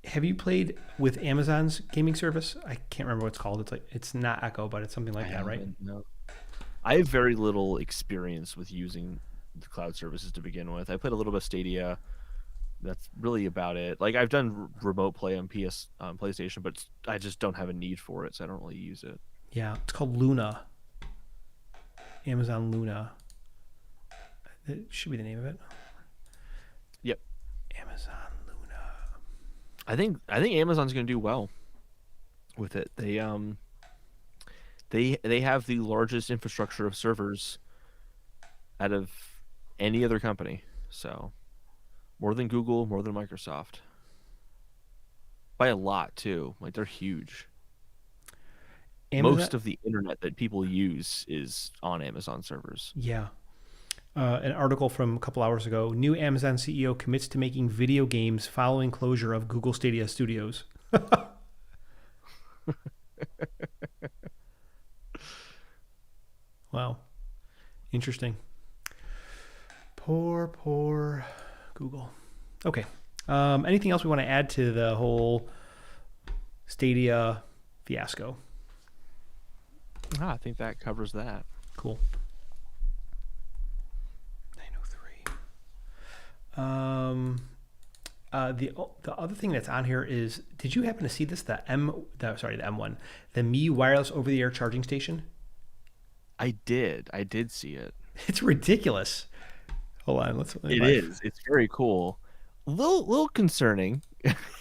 Have you played with Amazon's gaming service? I can't remember what it's called. It's not Echo, but it's something like that, right? No, I have very little experience with using the cloud services to begin with. I played a little bit of Stadia. That's really about it. Like I've done remote play on PlayStation, but I just don't have a need for it, so I don't really use it. Yeah, it's called Luna. Amazon Luna. It should be the name of it. Yep. Amazon Luna. I think Amazon's going to do well with it. They have the largest infrastructure of servers out of any other company. So more than Google, more than Microsoft. By a lot too. Like they're huge. Amazon, Most of the internet that people use is on Amazon servers. yeah. An article from a couple hours ago. New Amazon CEO commits to making video games following closure of Google Stadia Studios. Wow. Interesting. Poor Google. Okay. Anything else we want to add to the whole Stadia fiasco? I think that covers that. Cool. 903. The other thing that's on here is, did you happen to see this? The M1, the Mi wireless over-the-air charging station. I did see it. It's ridiculous. Hold on, It is. It's very cool. Little concerning.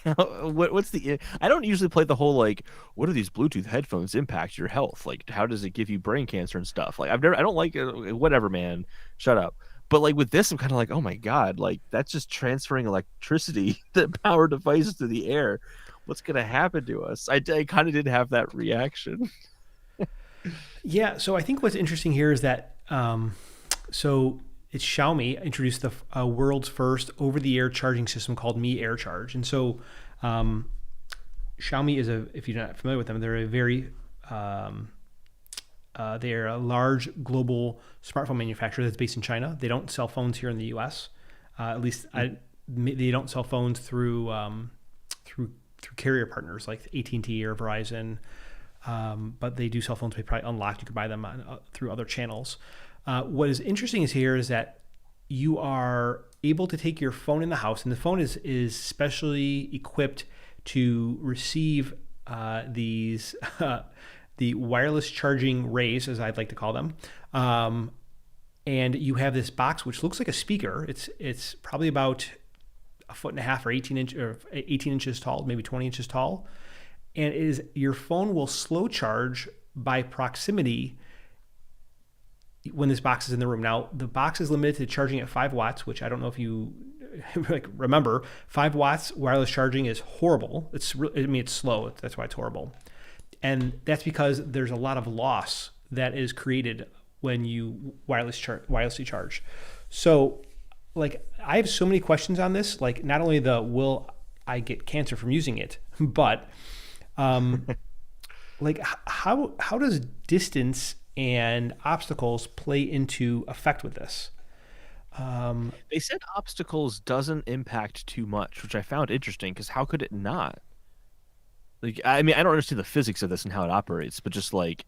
What's the? I don't usually play the whole like, what do these Bluetooth headphones impact your health? Like, how does it give you brain cancer and stuff? Like, I don't like it. Whatever, man. Shut up. But like with this, I'm kind of like, oh my god, like that's just transferring electricity, the power devices to the air. What's gonna happen to us? I kind of did have that reaction. Yeah. So I think what's interesting here is that so it's Xiaomi introduced the world's first over-the-air charging system called Mi Air Charge, and so Xiaomi is if you're not familiar with them, they're a very they're a large global smartphone manufacturer that's based in China. They don't sell phones here in the U.S. At least they don't sell phones through carrier partners like AT&T or Verizon, but they do sell phones. They probably unlocked. You could buy them through other channels. What is interesting is here is that you are able to take your phone in the house, and the phone is specially equipped to receive these the wireless charging rays, as I'd like to call them. And you have this box which looks like a speaker. It's probably about a foot and a half or 18 inches tall, maybe 20 inches tall, and it is your phone will slow charge by proximity when this box is in the room. Now, the box is limited to charging at 5 watts, which I don't know if you like remember. 5 watts wireless charging is horrible. It's slow. That's why it's horrible. And that's because there's a lot of loss that is created when you wirelessly charge. So, like, I have so many questions on this. Like, not only the will I get cancer from using it, but like how does distance and obstacles play into effect with this? They said obstacles doesn't impact too much, which I found interesting because how could it not? Like, I mean, I don't understand the physics of this and how it operates, but just like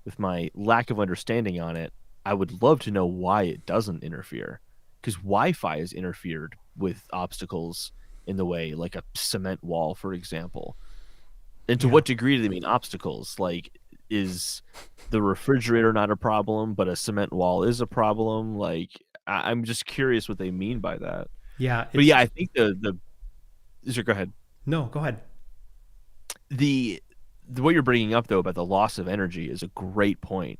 with my lack of understanding on it, I would love to know why it doesn't interfere. Because Wi-Fi has interfered with obstacles in the way, like a cement wall, for example. And to Yeah. what degree do they mean obstacles? Like, is the refrigerator not a problem, but a cement wall is a problem? Like, I'm just curious what they mean by that. Yeah, But yeah, it's I think the sure, go ahead. no, go ahead. The what you're bringing up though about the loss of energy is a great point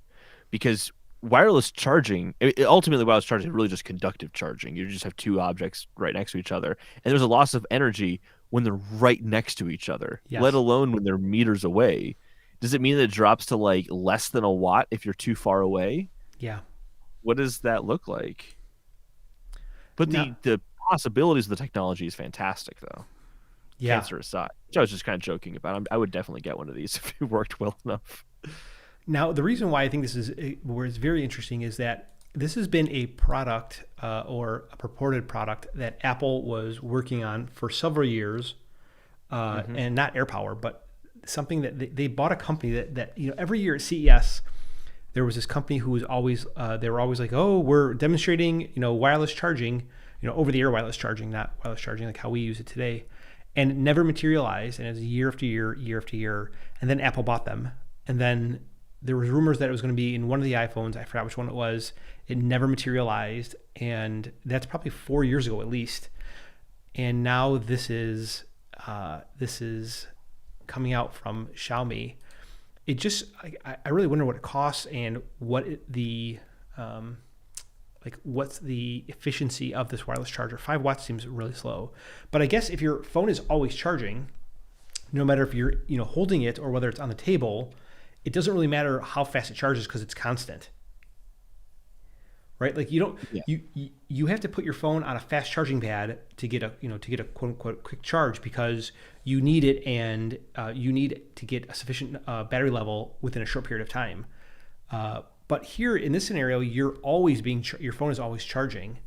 because wireless charging, ultimately wireless charging is really just conductive charging. You just have two objects right next to each other, and there's a loss of energy when they're right next to each other, let Yes. alone when they're meters away. Does it mean that it drops to like less than a watt if you're too far away? Yeah. What does that look like? But Now, the possibilities of the technology is fantastic though. yeah. Cancer aside, which I was just kind of joking about. I would definitely get one of these if it worked well enough. Now, the reason why I think this is where it's very interesting is that this has been a product or a purported product that Apple was working on for several years, Hmm. and not AirPower, but something that they bought a company that every year at CES there was this company who was always they were always like, oh, we're demonstrating wireless charging, over the air wireless charging, not wireless charging like how we use it today, and it never materialized. And it was year after year, year after year, and then Apple bought them, and then there was rumors that it was going to be in one of the iPhones. I forgot which one it was. It never materialized, and that's probably 4 years ago at least. And now this is coming out from Xiaomi. It just I really wonder what it costs and what's the efficiency of this wireless charger. 5 watts seems really slow, but I guess if your phone is always charging, no matter if you're holding it or whether it's on the table, it doesn't really matter how fast it charges because it's constant, right? Like you don't Yeah. you have to put your phone on a fast charging pad to get a quote unquote quick charge because you need it, and you need to get a sufficient battery level within a short period of time. But here in this scenario, your phone is always charging,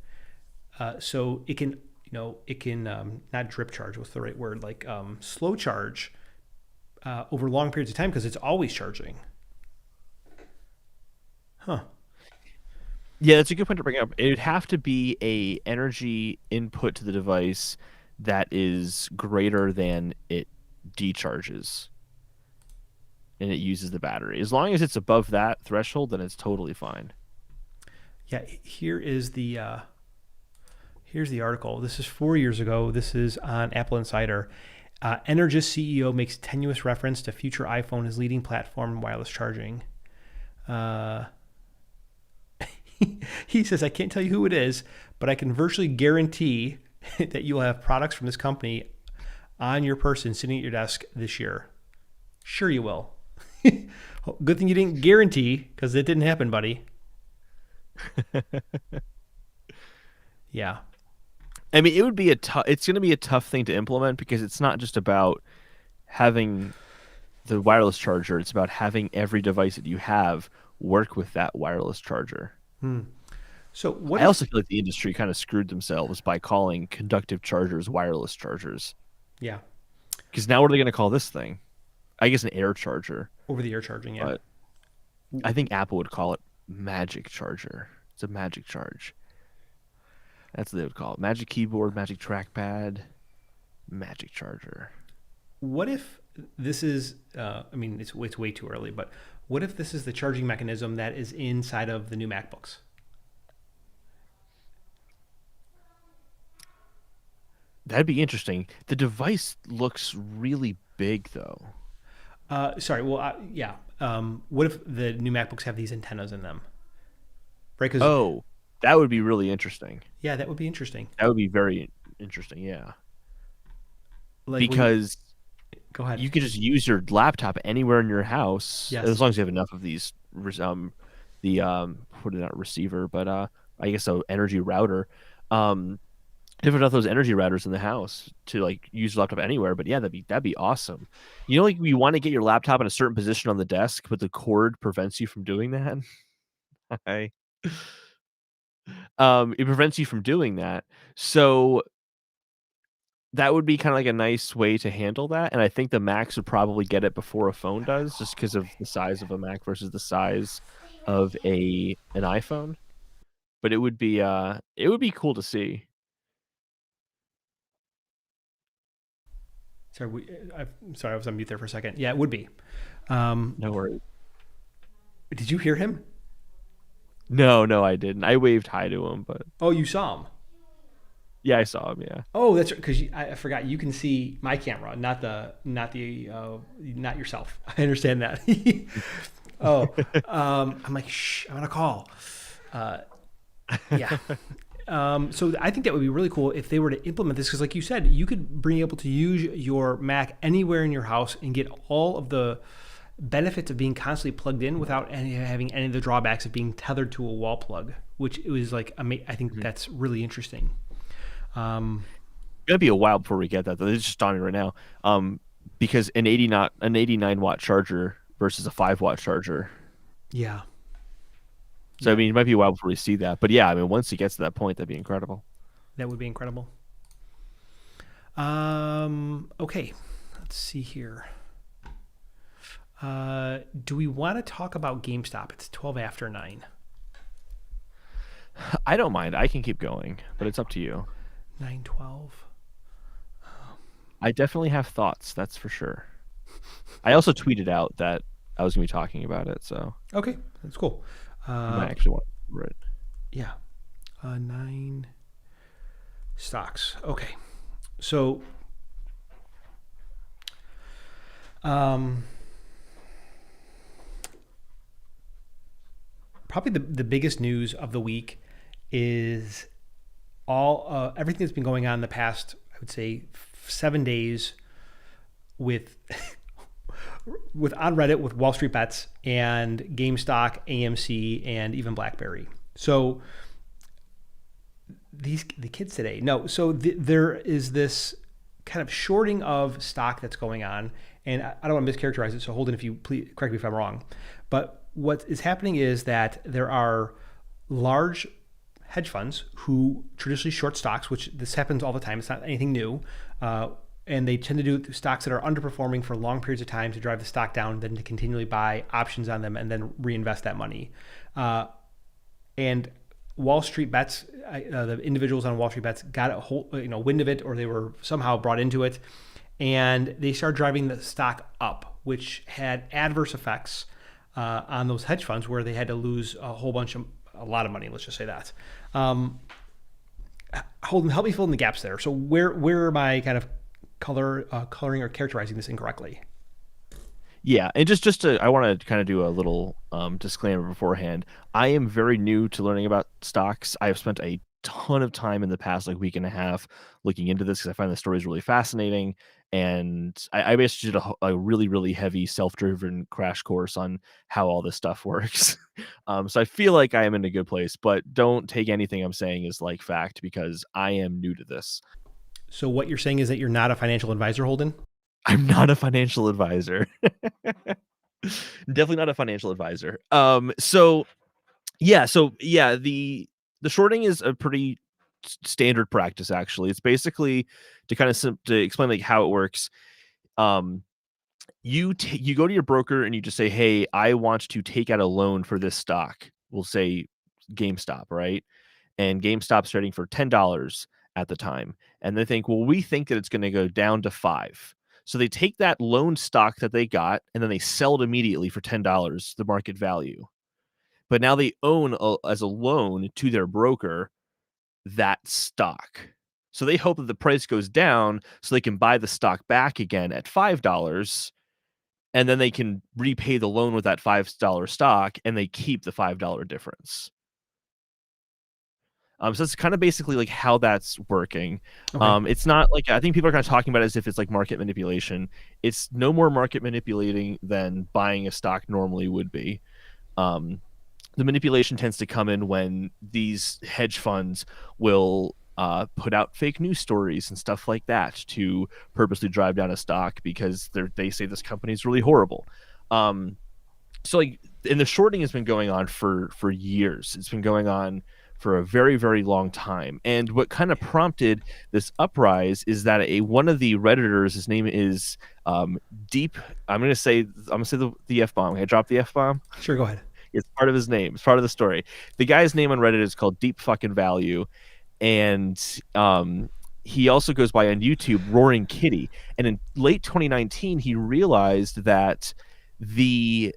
so it can not drip charge. What's the right word? Like slow charge over long periods of time because it's always charging. Huh? Yeah, that's a good point to bring up. It would have to be a energy input to the device that is greater than it decharges and it uses the battery. As long as it's above that threshold, then it's totally fine. Yeah. Here's the article. This is 4 years ago. This is on Apple Insider. Energis CEO makes tenuous reference to future iPhone as leading platform in wireless charging. Uh, he says, I can't tell you who it is, but I can virtually guarantee that you'll have products from this company on your person sitting at your desk this year. Sure, you will. Good thing you didn't guarantee because it didn't happen, buddy. Yeah. I mean, it would be it's going to be a tough thing to implement because it's not just about having the wireless charger, it's about having every device that you have work with that wireless charger. Hmm. So what I is? also feel like the industry kind of screwed themselves by calling conductive chargers wireless chargers. Yeah, Because now what are they going to call this thing? I guess an air charger, over the air charging. Yeah. but I think Apple would call it Magic charger. It's a magic charge. That's what they would call it. Magic keyboard, magic trackpad, magic charger. What if this is? I mean, it's way too early, but what if this is the charging mechanism that is inside of the new MacBooks? That'd be interesting. The device looks really big though. Sorry. Well, yeah. What if the new MacBooks have these antennas in them? Right? Because Oh, that would be really interesting. yeah, that would be interesting. That would be very interesting, yeah. Like when you Because go ahead. you could just use your laptop anywhere in your house as Yes. long as you have enough of these the what is that receiver, but I guess so energy router. Um different of those energy routers in the house to like use your laptop anywhere. But yeah, that'd be awesome. You know, like you want to get your laptop in a certain position on the desk, but the cord prevents you from doing that. I it prevents you from doing that. So that would be kind of like a nice way to handle that. And I think the Macs would probably get it before a phone does, just because of the size of a Mac versus the size of an iPhone. But it would be cool to see. Sorry, I'm sorry, I was on mute there for a second. Yeah, it would be. Um, No worries. did you hear him? No, no, I didn't. I waved hi to him, but Oh, you saw him. yeah, I saw him. Yeah. Oh, that's because I forgot. You can see my camera, not yourself. I understand that. Oh, I'm like, shh, I'm on a call. Uh, yeah. So I think that would be really cool if they were to implement this because, like you said, you could be able to use your Mac anywhere in your house and get all of the benefits of being constantly plugged in without having any of the drawbacks of being tethered to a wall plug. Which it was like, I think Mhm. that's really interesting. Um, It's gonna be a while before we get that though. It's just on me right now. Because an 89-watt charger versus a 5-watt charger. yeah, So I yeah, mean, it might be a while before we see that. But yeah, I mean, once it gets to that point, that'd be incredible. that would be incredible. Okay, let's see here. Do we want to talk about GameStop? It's 12 after 9. I don't mind. I can keep going, but it's up to you. 9:12. I definitely have thoughts, that's for sure. I also tweeted out that I was gonna be talking about it, so Okay, that's cool. you might actually want to read it. Yeah, 9 stocks. Okay, so um, probably the biggest news of the week is all everything that's been going on the past, I would say, 7 days with with on Reddit with Wall Street Bets and GameStop, AMC, and even BlackBerry. So the kids today, no. So there is this kind of shorting of stock that's going on, and I don't want to mischaracterize it. So Holden, if you please correct me if I'm wrong, but what is happening is that there are large hedge funds who traditionally short stocks, which this happens all the time. It's not anything new. And they tend to do stocks that are underperforming for long periods of time to drive the stock down, then to continually buy options on them and then reinvest that money. And Wall Street Bets, the individuals on Wall Street Bets got a whole, wind of it, or they were somehow brought into it, and they started driving the stock up, which had adverse effects on those hedge funds, where they had to lose a lot of money. Let's just say that. Holden, help me fill in the gaps there. So where am I kind of coloring or characterizing this incorrectly? Yeah, and just to I want to kind of do a little disclaimer beforehand. I am very new to learning about stocks. I have spent a ton of time in the past like week and a half looking into this because I find the stories really fascinating. And I basically did a really, really heavy self-driven crash course on how all this stuff works. So I feel like I am in a good place, but don't take anything I'm saying as like fact because I am new to this. So what you're saying is that you're not a financial advisor, Holden? I'm not a financial advisor. Definitely not a financial advisor. So yeah, the shorting is a pretty standard practice actually. It's basically to kind of to explain like how it works. Um you go to your broker and you just say, "Hey, I want to take out a loan for this stock." we'll say GameStop, right? And GameStop's trading for $10 at the time. And they think, well, we think that it's going to go down to 5. So they take that loan stock that they got and then they sell it immediately for $10, the market value. But now they own as a loan to their broker that stock. So they hope that the price goes down so they can buy the stock back again at $5, and then they can repay the loan with that $5 stock, and they keep the $5 difference. So it's kind of basically like how that's working. Okay. It's not like, I think people are kind of talking about it as if it's like market manipulation. It's no more market manipulating than buying a stock normally would be. The manipulation tends to come in when these hedge funds will put out fake news stories and stuff like that to purposely drive down a stock because they say this company is really horrible. So like, and the shorting has been going on for years. It's been going on for a very, very long time. And what kind of prompted this uprise is that one of the Redditors, his name is Deep. I'm gonna say the F bomb. Can I drop the F bomb? Sure, go ahead. It's part of his name. It's part of the story. The guy's name on Reddit is called Deep Fucking Value, and he also goes by on YouTube Roaring Kitty. And in late 2019, he realized that the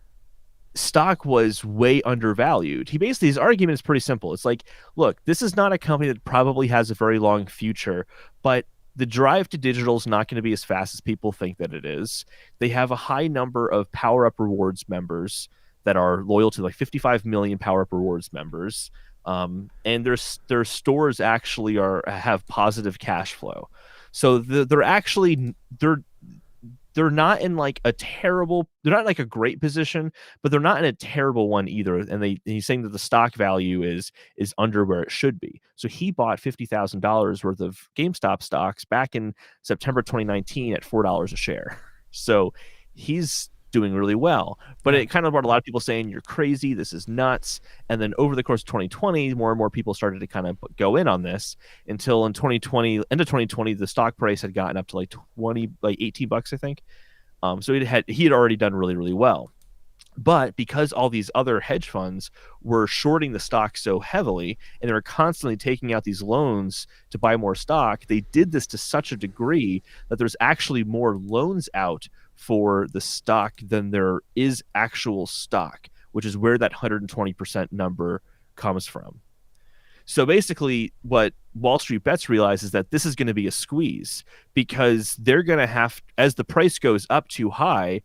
stock was way undervalued. His argument is pretty simple. It's like, look, this is not a company that probably has a very long future, but the drive to digital is not going to be as fast as people think that it is. They have a high number of Power Up Rewards members that are loyal to, like 55 million Power Up Rewards members. And their stores actually have positive cash flow. So they're not in like they're not like a great position, but they're not in a terrible one either. And he's saying that the stock value is under where it should be. So he bought $50,000 worth of GameStop stocks back in September 2019 at $4 a share. So he's doing really well, but it kind of brought a lot of people saying, you're crazy, this is nuts. And then over the course of 2020, more and more people started to kind of go in on this until in 2020, end of 2020, the stock price had gotten up to like $18, I think. So he had already done really, really well. But because all these other hedge funds were shorting the stock so heavily and they were constantly taking out these loans to buy more stock, they did this to such a degree that there's actually more loans out for the stock than there is actual stock, which is where that 120% number comes from. So basically what Wall Street Bets realizes is that this is going to be a squeeze because they're going to have, as the price goes up too high,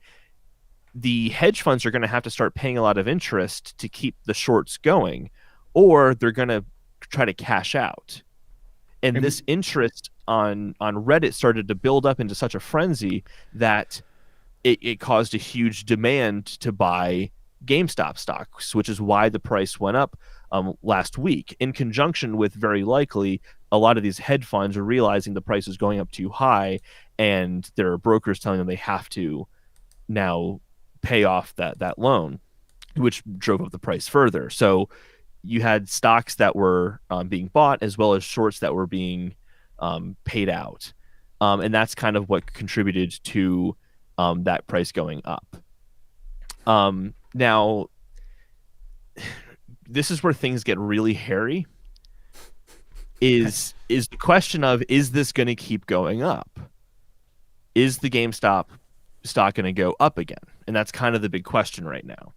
the hedge funds are going to have to start paying a lot of interest to keep the shorts going, or they're going to try to cash out. And this interest on Reddit started to build up into such a frenzy that it caused a huge demand to buy GameStop stocks, which is why the price went up last week, in conjunction with, very likely, a lot of these hedge funds are realizing the price is going up too high, and there are brokers telling them they have to now pay off that loan, which drove up the price further. So you had stocks that were being bought as well as shorts that were being paid out. And that's kind of what contributed to that price going up. Now, this is where things get really hairy. Is the question of, is this going to keep going up? Is the GameStop stock going to go up again? And that's kind of the big question right now.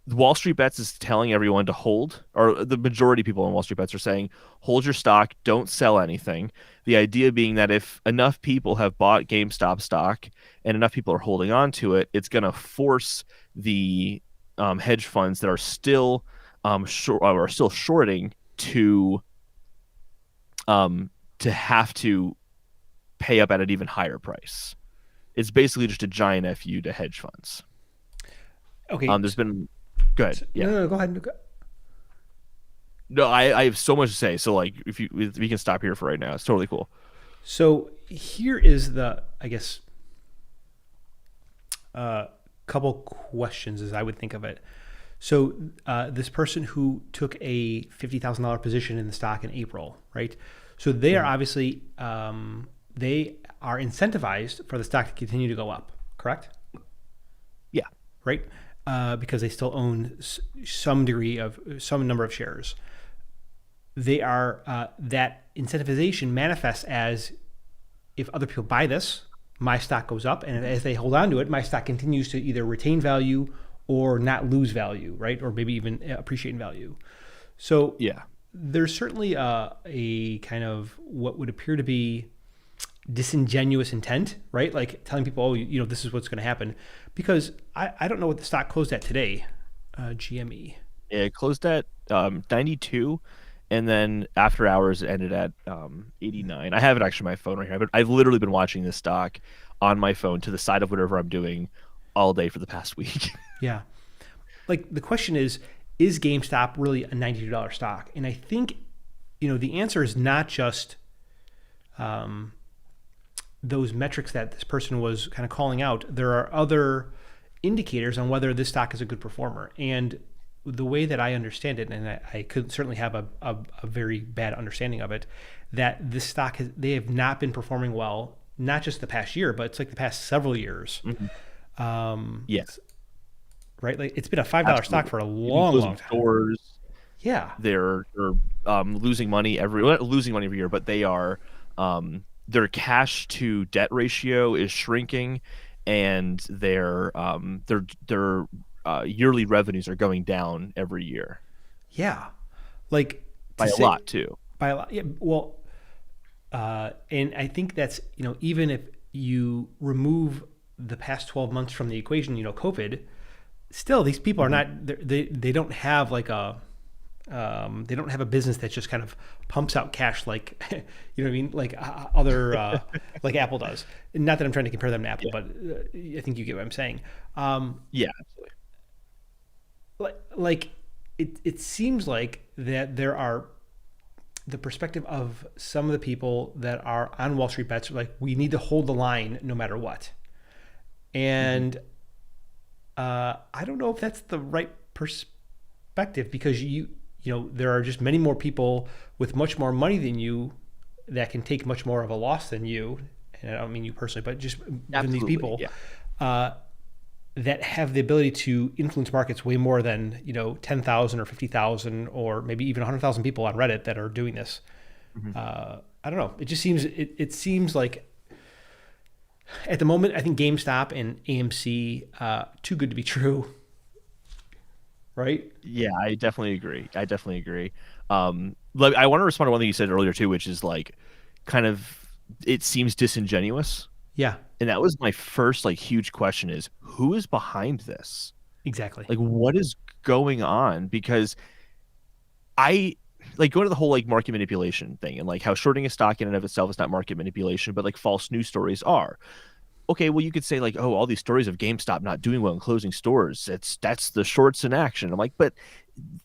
Wall Street Bets is telling everyone to hold, or the majority of people on Wall Street Bets are saying, hold your stock, don't sell anything. The idea being that if enough people have bought GameStop stock and enough people are holding on to it, it's going to force the hedge funds that are still shorting to have to pay up at an even higher price. It's basically just a giant FU to hedge funds. Okay. There's been... Go ahead. Yeah. No, go ahead. No, I have so much to say. So, like, if we can stop here for right now, it's totally cool. So here is the, I guess, couple questions as I would think of it. So this person who took a $50,000 position in the stock in April, right? So they are obviously they are incentivized for the stock to continue to go up, correct? Yeah. Right. because they still own some degree of some number of shares. They are that incentivization manifests as if other people buy this, my stock goes up, and as they hold on to it, my stock continues to either retain value or not lose value, right? Or maybe even appreciate in value. So Yeah. there's certainly a kind of what would appear to be disingenuous intent, right? Like telling people, oh, this is what's going to happen. Because I don't know what the stock closed at today, GME. It closed at 92, and then after hours it ended at 89. I have it actually on my phone right here, but I've literally been watching this stock on my phone to the side of whatever I'm doing all day for the past week. Yeah. Like the question is GameStop really a $92 stock? And I think, the answer is not just those metrics that this person was kind of calling out. There are other indicators on whether this stock is a good performer. And the way that I understand it, and I could certainly have a very bad understanding of it, that this stock they have not been performing well, not just the past year, but it's like the past several years. Yes. Right? Like it's been a $5 stock for a long time. Stores. Yeah. They're losing money losing money every year, but they are their cash to debt ratio is shrinking, and their yearly revenues are going down every year. Yeah. Like by a lot too. By a lot. Yeah. Well, and I think that's, even if you remove the past 12 months from the equation, COVID, still these people are not, they don't have like they don't have a business that just kind of pumps out cash like, you know what I mean? Like other, like Apple does. Not that I'm trying to compare them to Apple, but I think you get what I'm saying. Yeah, absolutely. Like it seems like that there are the perspective of some of the people that are on Wall Street bets, like we need to hold the line no matter what. And I don't know if that's the right perspective, because there are just many more people with much more money than you that can take much more of a loss than you. And I don't mean you personally, but just these people that have the ability to influence markets way more than 10,000 or 50,000 or maybe even 100,000 people on Reddit that are doing this. I don't know. It just seems it seems like at the moment, I think GameStop and AMC too good to be true. Right? Yeah, I definitely agree. I want to respond to one thing you said earlier too, which is like kind of it seems disingenuous. Yeah. And that was my first like huge question is who is behind this? Exactly. Like what is going on? Because I like going to the whole like market manipulation thing and like how shorting a stock in and of itself is not market manipulation, but like false news stories are. Okay, well you could say like, oh, all these stories of GameStop not doing well and closing stores, that's the shorts in action. I'm like, but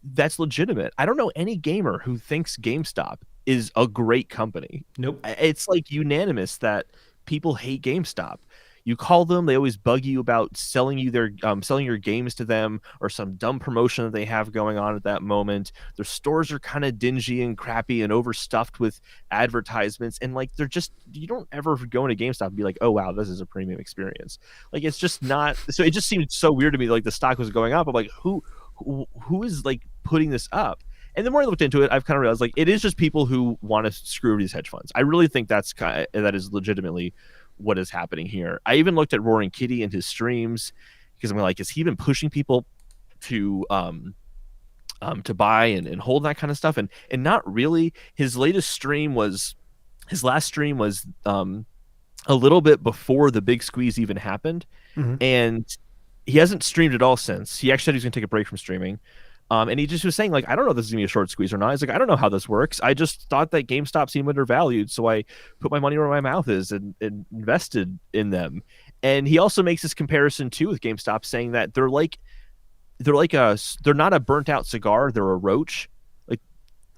that's legitimate. I don't know any gamer who thinks GameStop is a great company. Nope. It's like unanimous that people hate GameStop. You call them, they always bug you about selling your games to them or some dumb promotion that they have going on at that moment. Their stores are kind of dingy and crappy and overstuffed with advertisements, and like they're just, you don't ever go into GameStop and be like, oh wow, this is a premium experience. Like it's just not. So it just seemed so weird to me. Like the stock was going up. I'm like, who is like putting this up? And the more I looked into it, I've kind of realized like it is just people who want to screw over these hedge funds. I really think that is legitimately what is happening here. I even looked at Roaring Kitty and his streams because I'm like, is he even pushing people to buy and hold that kind of stuff? And not really. His last stream was a little bit before the big squeeze even happened, and he hasn't streamed at all since. He actually said he's gonna take a break from streaming. And he just was saying, like, I don't know if this is going to be a short squeeze or not. He's like, I don't know how this works. I just thought that GameStop seemed undervalued, so I put my money where my mouth is and invested in them. And he also makes this comparison, too, with GameStop, saying that they're not a burnt-out cigar. They're a roach. Like,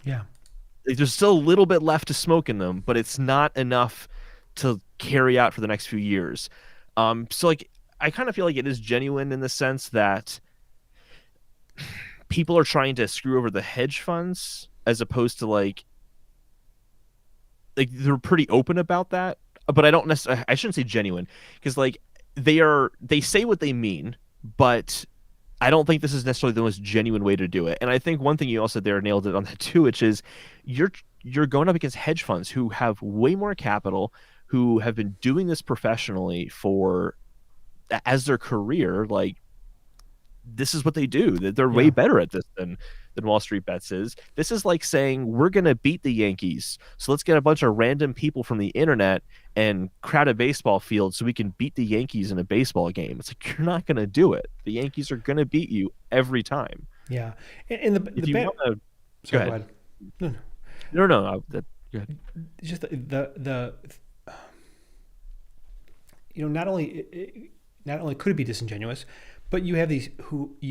yeah, there's still a little bit left to smoke in them, but it's not enough to carry out for the next few years. So, like, I kind of feel like it is genuine in the sense that people are trying to screw over the hedge funds as opposed to like they're pretty open about that, but I shouldn't say genuine, because like they say what they mean, but I don't think this is necessarily the most genuine way to do it. And I think one thing you also there nailed it on that too, which is you're you're going up against hedge funds who have way more capital, who have been doing this professionally for as their career. Like this is what they do. They're way Yeah. better at this than Wall Street Bets is. This is like saying we're gonna beat the Yankees, so let's get a bunch of random people from the internet and crowd a baseball field so we can beat the Yankees in a baseball game. It's like you're not gonna do it. The Yankees are gonna beat you every time. Yeah. And If the you bet. want to, go Sorry, go ahead. ahead. No, no. No. Go ahead. It's just the not only could it be disingenuous, but you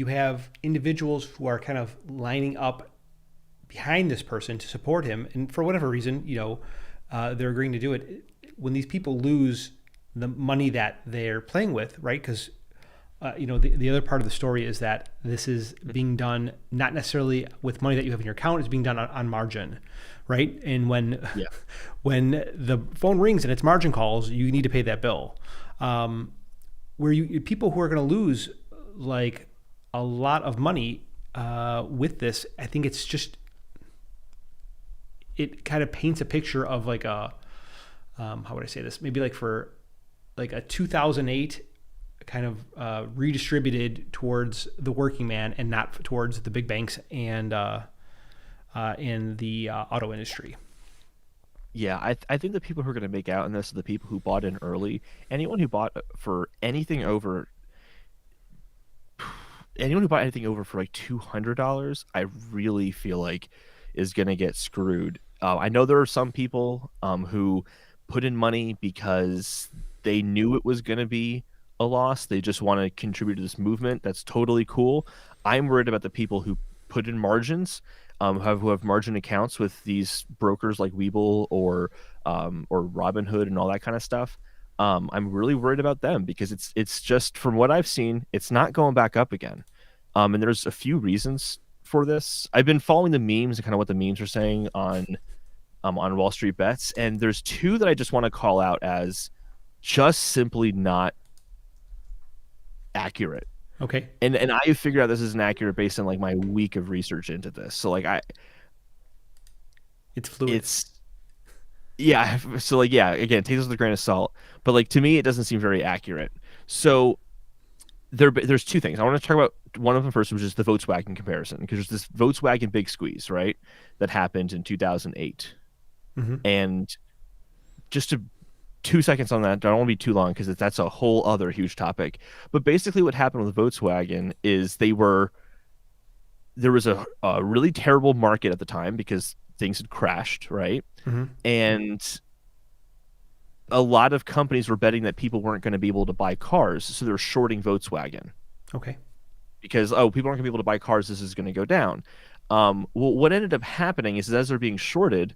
have individuals who are kind of lining up behind this person to support him, and for whatever reason, they're agreeing to do it. When these people lose the money that they're playing with, right? Because the other part of the story is that this is being done not necessarily with money that you have in your account; it's being done on margin, right? And when Yeah. when the phone rings and it's margin calls, you need to pay that bill. Where people who are going to lose like a lot of money with this, I think it kind of paints a picture of like how would I say this? Maybe like for like a 2008 kind of redistributed towards the working man and not towards the big banks and in the auto industry. Yeah, I think the people who are going to make out in this are the people who bought in early. Anyone who bought for anything over anyone who bought anything over for like $200, I really feel like is going to get screwed. I know there are some people who put in money because they knew it was going to be a loss. They just want to contribute to this movement. That's totally cool. I'm worried about the people who put in margins, who have margin accounts with these brokers like Webull or Robinhood and all that kind of stuff. I'm really worried about them because it's just from what I've seen, it's not going back up again. And there's a few reasons for this. I've been following the memes and kind of what the memes are saying on Wall Street Bets, and there's two that I just want to call out as just simply not accurate. Okay. And I figured out this isn't accurate based on like my week of research into this. So like It's fluid. it's yeah. So like yeah, again, take this with a grain of salt. But like to me, it doesn't seem very accurate. So there's two things I want to talk about. One of them first, which is the Volkswagen comparison, because there's this Volkswagen big squeeze, right, that happened in 2008, Mm-hmm. and just to 2 seconds on that. I don't want to be too long because that's a whole other huge topic. But basically, what happened with Volkswagen is there was a really terrible market at the time because things had crashed, right? Mm-hmm. And a lot of companies were betting that people weren't going to be able to buy cars, so they're shorting Volkswagen Okay. because people aren't going to be able to buy cars. This is going to go down. Well, what ended up happening is as they're being shorted,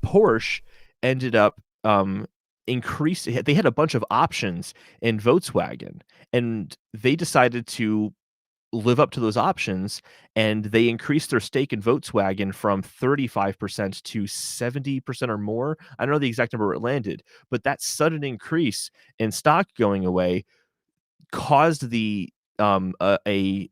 Porsche ended up increase. They had a bunch of options in Volkswagen, and they decided to live up to those options, and they increased their stake in Volkswagen from 35% to 70% or more. I don't know the exact number where it landed, but that sudden increase in stock going away caused a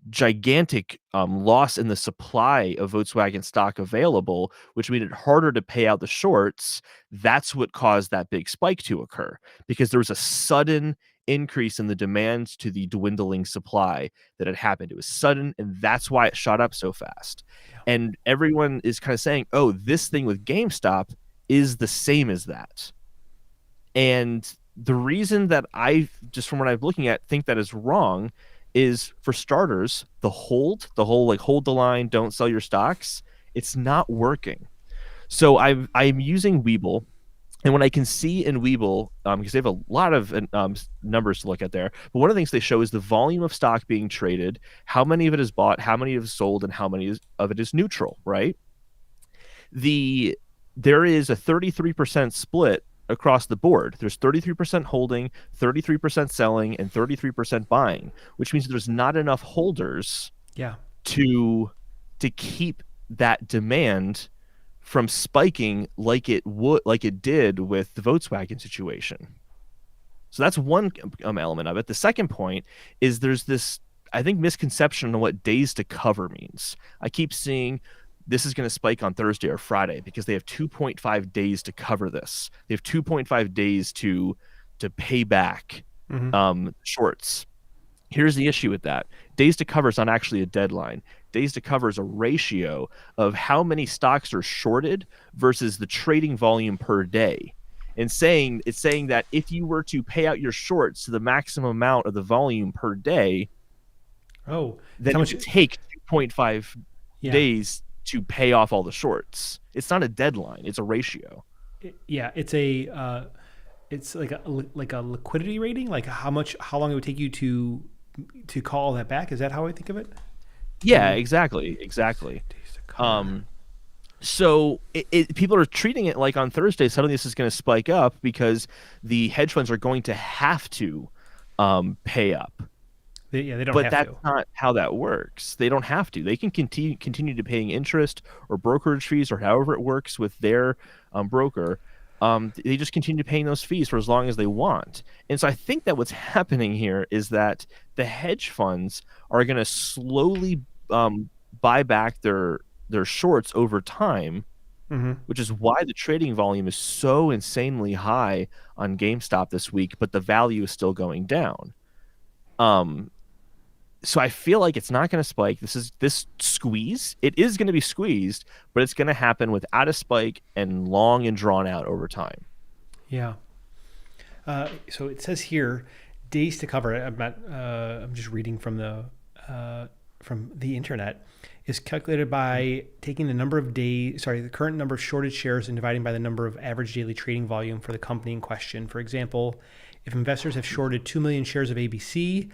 gigantic loss in the supply of Volkswagen stock available, which made it harder to pay out the shorts. That's what caused that big spike to occur because there was a sudden increase in the demand to the dwindling supply that had happened. It was sudden, and that's why it shot up so fast. Yeah. And everyone is kind of saying, oh, this thing with GameStop is the same as that. And the reason that I, just from what I'm looking at, think that is wrong is, for starters, the whole like hold the line, don't sell your stocks. It's not working. So I'm using Webull, and what I can see in Webull, because they have a lot of numbers to look at there, but one of the things they show is the volume of stock being traded, how many of it is bought, how many is sold, and how many of it is neutral, right? There is a 33% split across the board. There's 33% holding, 33% selling, and 33% buying, which means there's not enough holders Yeah. to keep that demand from spiking like it did with the Volkswagen situation. So that's one element of it. The second point is there's this I think misconception on what days to cover means. I keep seeing this is going to spike on Thursday or Friday because they have 2.5 days to cover this. They have 2.5 days to pay back shorts. Here's the issue with that. Days to cover is not actually a deadline. Days to cover is a ratio of how many stocks are shorted versus the trading volume per day. And it's saying that if you were to pay out your shorts to the maximum amount of the volume per day, then it would take 2.5 days to pay off all the shorts. It's not a deadline. It's a ratio. It's like a liquidity rating, like how long it would take you to call all that back. Is that how I think of it? Yeah, exactly. So people are treating it like on Thursday, suddenly this is going to spike up because the hedge funds are going to have to pay up. They don't have to. But that's not how that works. They don't have to. They can continue to paying interest or brokerage fees or however it works with their broker. They just continue paying those fees for as long as they want. And so I think that what's happening here is that the hedge funds are going to slowly buy back their shorts over time, which is why the trading volume is so insanely high on GameStop this week, but the value is still going down. So I feel like it's not going to spike. This squeeze, it is going to be squeezed, but it's going to happen without a spike and long and drawn out over time. Yeah. So it says here, days to cover. I'm just reading from the internet. Is calculated by taking the current number of shorted shares and dividing by the number of average daily trading volume for the company in question. For example, if investors have shorted 2 million shares of ABC,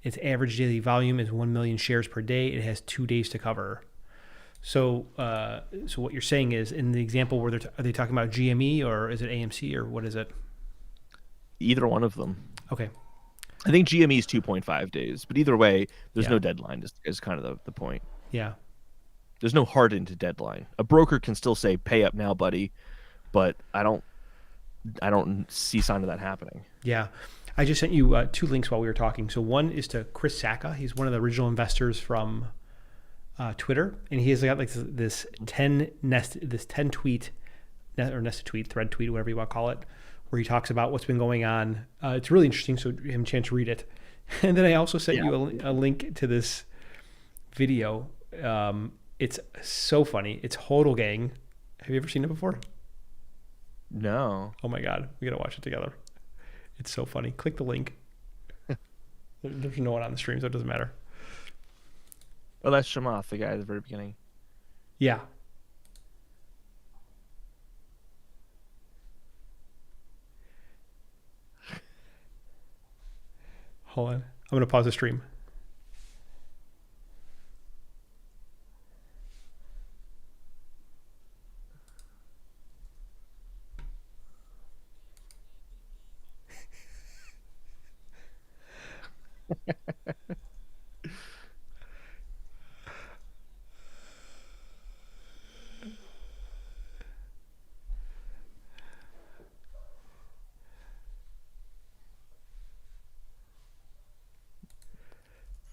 its average daily volume is 1 million shares per day. It has 2 days to cover. So what you're saying is, in the example where are they talking about GME or is it AMC or what is it? Either one of them. Okay. I think GME is 2.5 days, but either way, there's no deadline is kind of the point. Yeah. There's no hardened deadline. A broker can still say, pay up now, buddy, but I don't see sign of that happening. Yeah. I just sent you 2 links while we were talking. So one is to Chris Sacca. He's one of the original investors from Twitter, and he has got like this 10 tweet or nested tweet, thread tweet, whatever you want to call it, where he talks about what's been going on. It's really interesting, so you have a chance to read it. And then I also sent you a link to this video. It's so funny. It's Hodel Gang. Have you ever seen it before? No. Oh my God, we gotta watch it together. It's so funny. Click the link. There's no one on the stream, so it doesn't matter. Oh, that's Shamath, the guy at the very beginning. Yeah. Hold on. I'm going to pause the stream.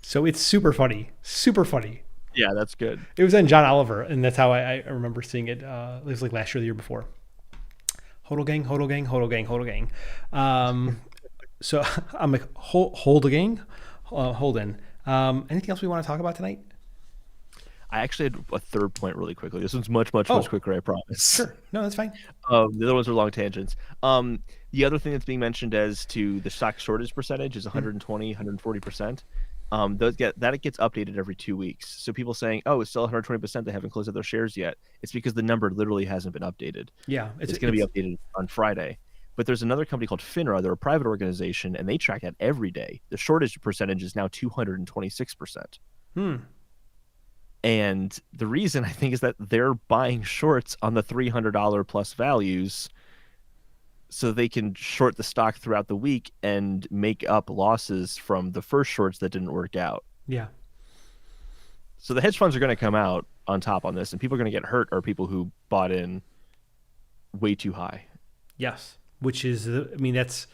So it's super funny. Super funny. Yeah, that's good. It was on John Oliver, and that's how I remember seeing it. It was like last year or the year before. Hodel Gang, Hodel Gang, Hodel Gang, Hodel Gang. So I'm like, Hodel Gang, Holden. Anything else we want to talk about tonight? I actually had a third point really quickly. This one's much quicker, I promise. Sure. No, that's fine. The other ones are long tangents. The other thing that's being mentioned as to the stock shortage percentage is 120, 140%. That gets updated every 2 weeks. So people saying, oh, it's still 120%, they haven't closed out their shares yet. It's because the number literally hasn't been updated. Yeah. It's going to be updated on Friday. But there's another company called FINRA. They're a private organization, and they track that every day. The shortage percentage is now 226%. And the reason, I think, is that they're buying shorts on the $300 plus values so they can short the stock throughout the week and make up losses from the first shorts that didn't work out. Yeah. So the hedge funds are going to come out on top on this, and people are going to get hurt are people who bought in way too high. Yes. Which is, I mean, that's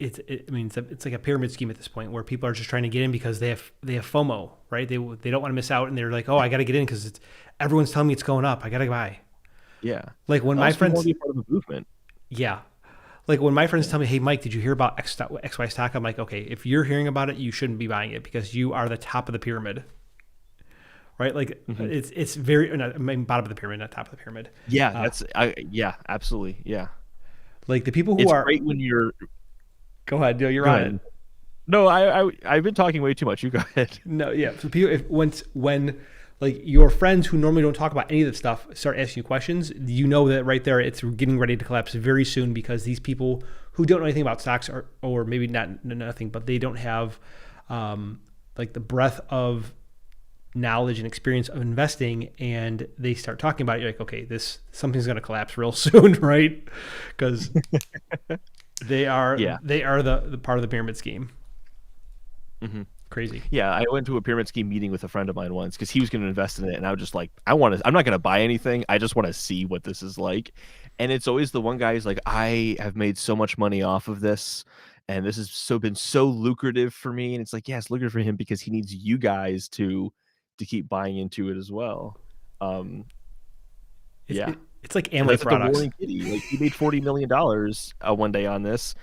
I mean, it's like a pyramid scheme at this point where people are just trying to get in because they have FOMO, right? They don't want to miss out, and they're like, oh, I got to get in because everyone's telling me it's going up. I got to buy. Yeah. Like when my friends, want to be part of the movement. yeah, like when my friends tell me, hey, Mike, did you hear about XY stock? I'm like, okay, if you're hearing about it, you shouldn't be buying it because you are the top of the pyramid, right? Like it's very, no, I mean, bottom of the pyramid, not top of the pyramid. Yeah, yeah, absolutely, yeah. Like the people who it's are great when you're. Go ahead, no, you're on it. No, I've been talking way too much. You go ahead. No, yeah. So people, when like your friends who normally don't talk about any of this stuff start asking you questions, you know that right there it's getting ready to collapse very soon because these people who don't know anything about stocks or maybe nothing, but they don't have like the breadth of knowledge and experience of investing, and they start talking about it. You're like, okay, something's going to collapse real soon, right? Because they are the part of the pyramid scheme. Mm-hmm. Crazy. Yeah, I went to a pyramid scheme meeting with a friend of mine once because he was going to invest in it, and I was just like, I'm not going to buy anything. I just want to see what this is like. And it's always the one guy who's like, I have made so much money off of this, and this has been so lucrative for me. And it's like, yeah, it's lucrative for him because he needs you guys to keep buying into it as well. It's like Amway products. Like he made $40 million one day on this,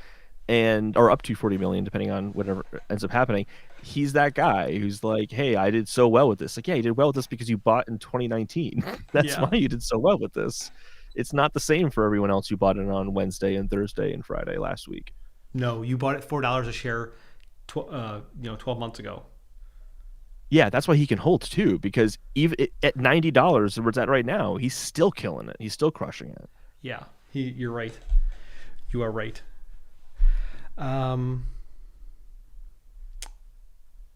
or up to 40 million, depending on whatever ends up happening. He's that guy who's like, hey, I did so well with this. Like, yeah, you did well with this because you bought in 2019. That's why you did so well with this. It's not the same for everyone else who bought it on Wednesday and Thursday and Friday last week. No, you bought it $4 a share 12 months ago. Yeah, that's why he can hold too, because even at $90, where it's at right now, he's still killing it. He's still crushing it. Yeah, you're right. You are right.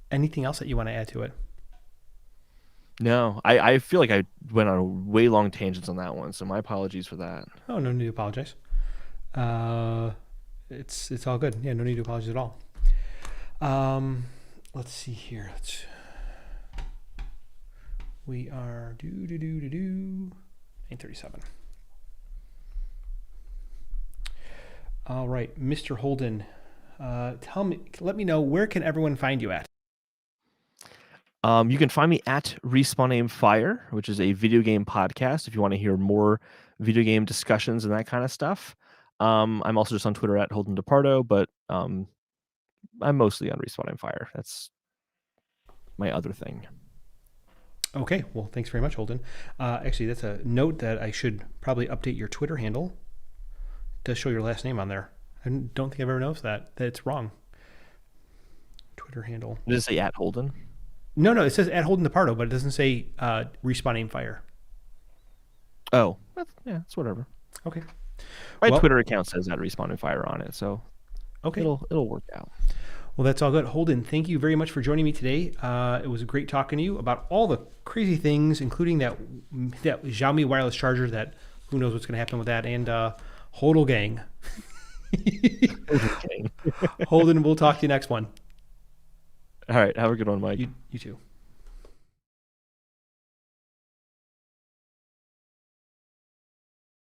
Anything else that you want to add to it? No, I feel like I went on way long tangents on that one, so my apologies for that. Oh, no need to apologize. It's all good. Yeah, no need to apologize at all. Let's see here. We are 9:37. All right, Mr. Holden, let me know, where can everyone find you at? You can find me at Respawn Aim Fire, which is a video game podcast if you want to hear more video game discussions and that kind of stuff. I'm also just on Twitter at Holden Depardo, but I'm mostly on Respawn Aim Fire. That's my other thing. Okay, well, thanks very much, Holden. Actually, that's a note that I should probably update your Twitter handle. It does show your last name on there. I don't think I've ever noticed that it's wrong. Twitter handle. Does it say at Holden? No, it says at Holden Depardo, but it doesn't say Respawn Aim Fire. Oh, it's whatever. Okay. My Twitter account says at Respawn Aim Fire on it, so okay, it'll work out. Well, that's all good. Holden, thank you very much for joining me today. It was great talking to you about all the crazy things, including that Xiaomi wireless charger that who knows what's going to happen with that, and Hodl gang. Holden, we'll talk to you next one. All right. Have a good one, Mike. You too.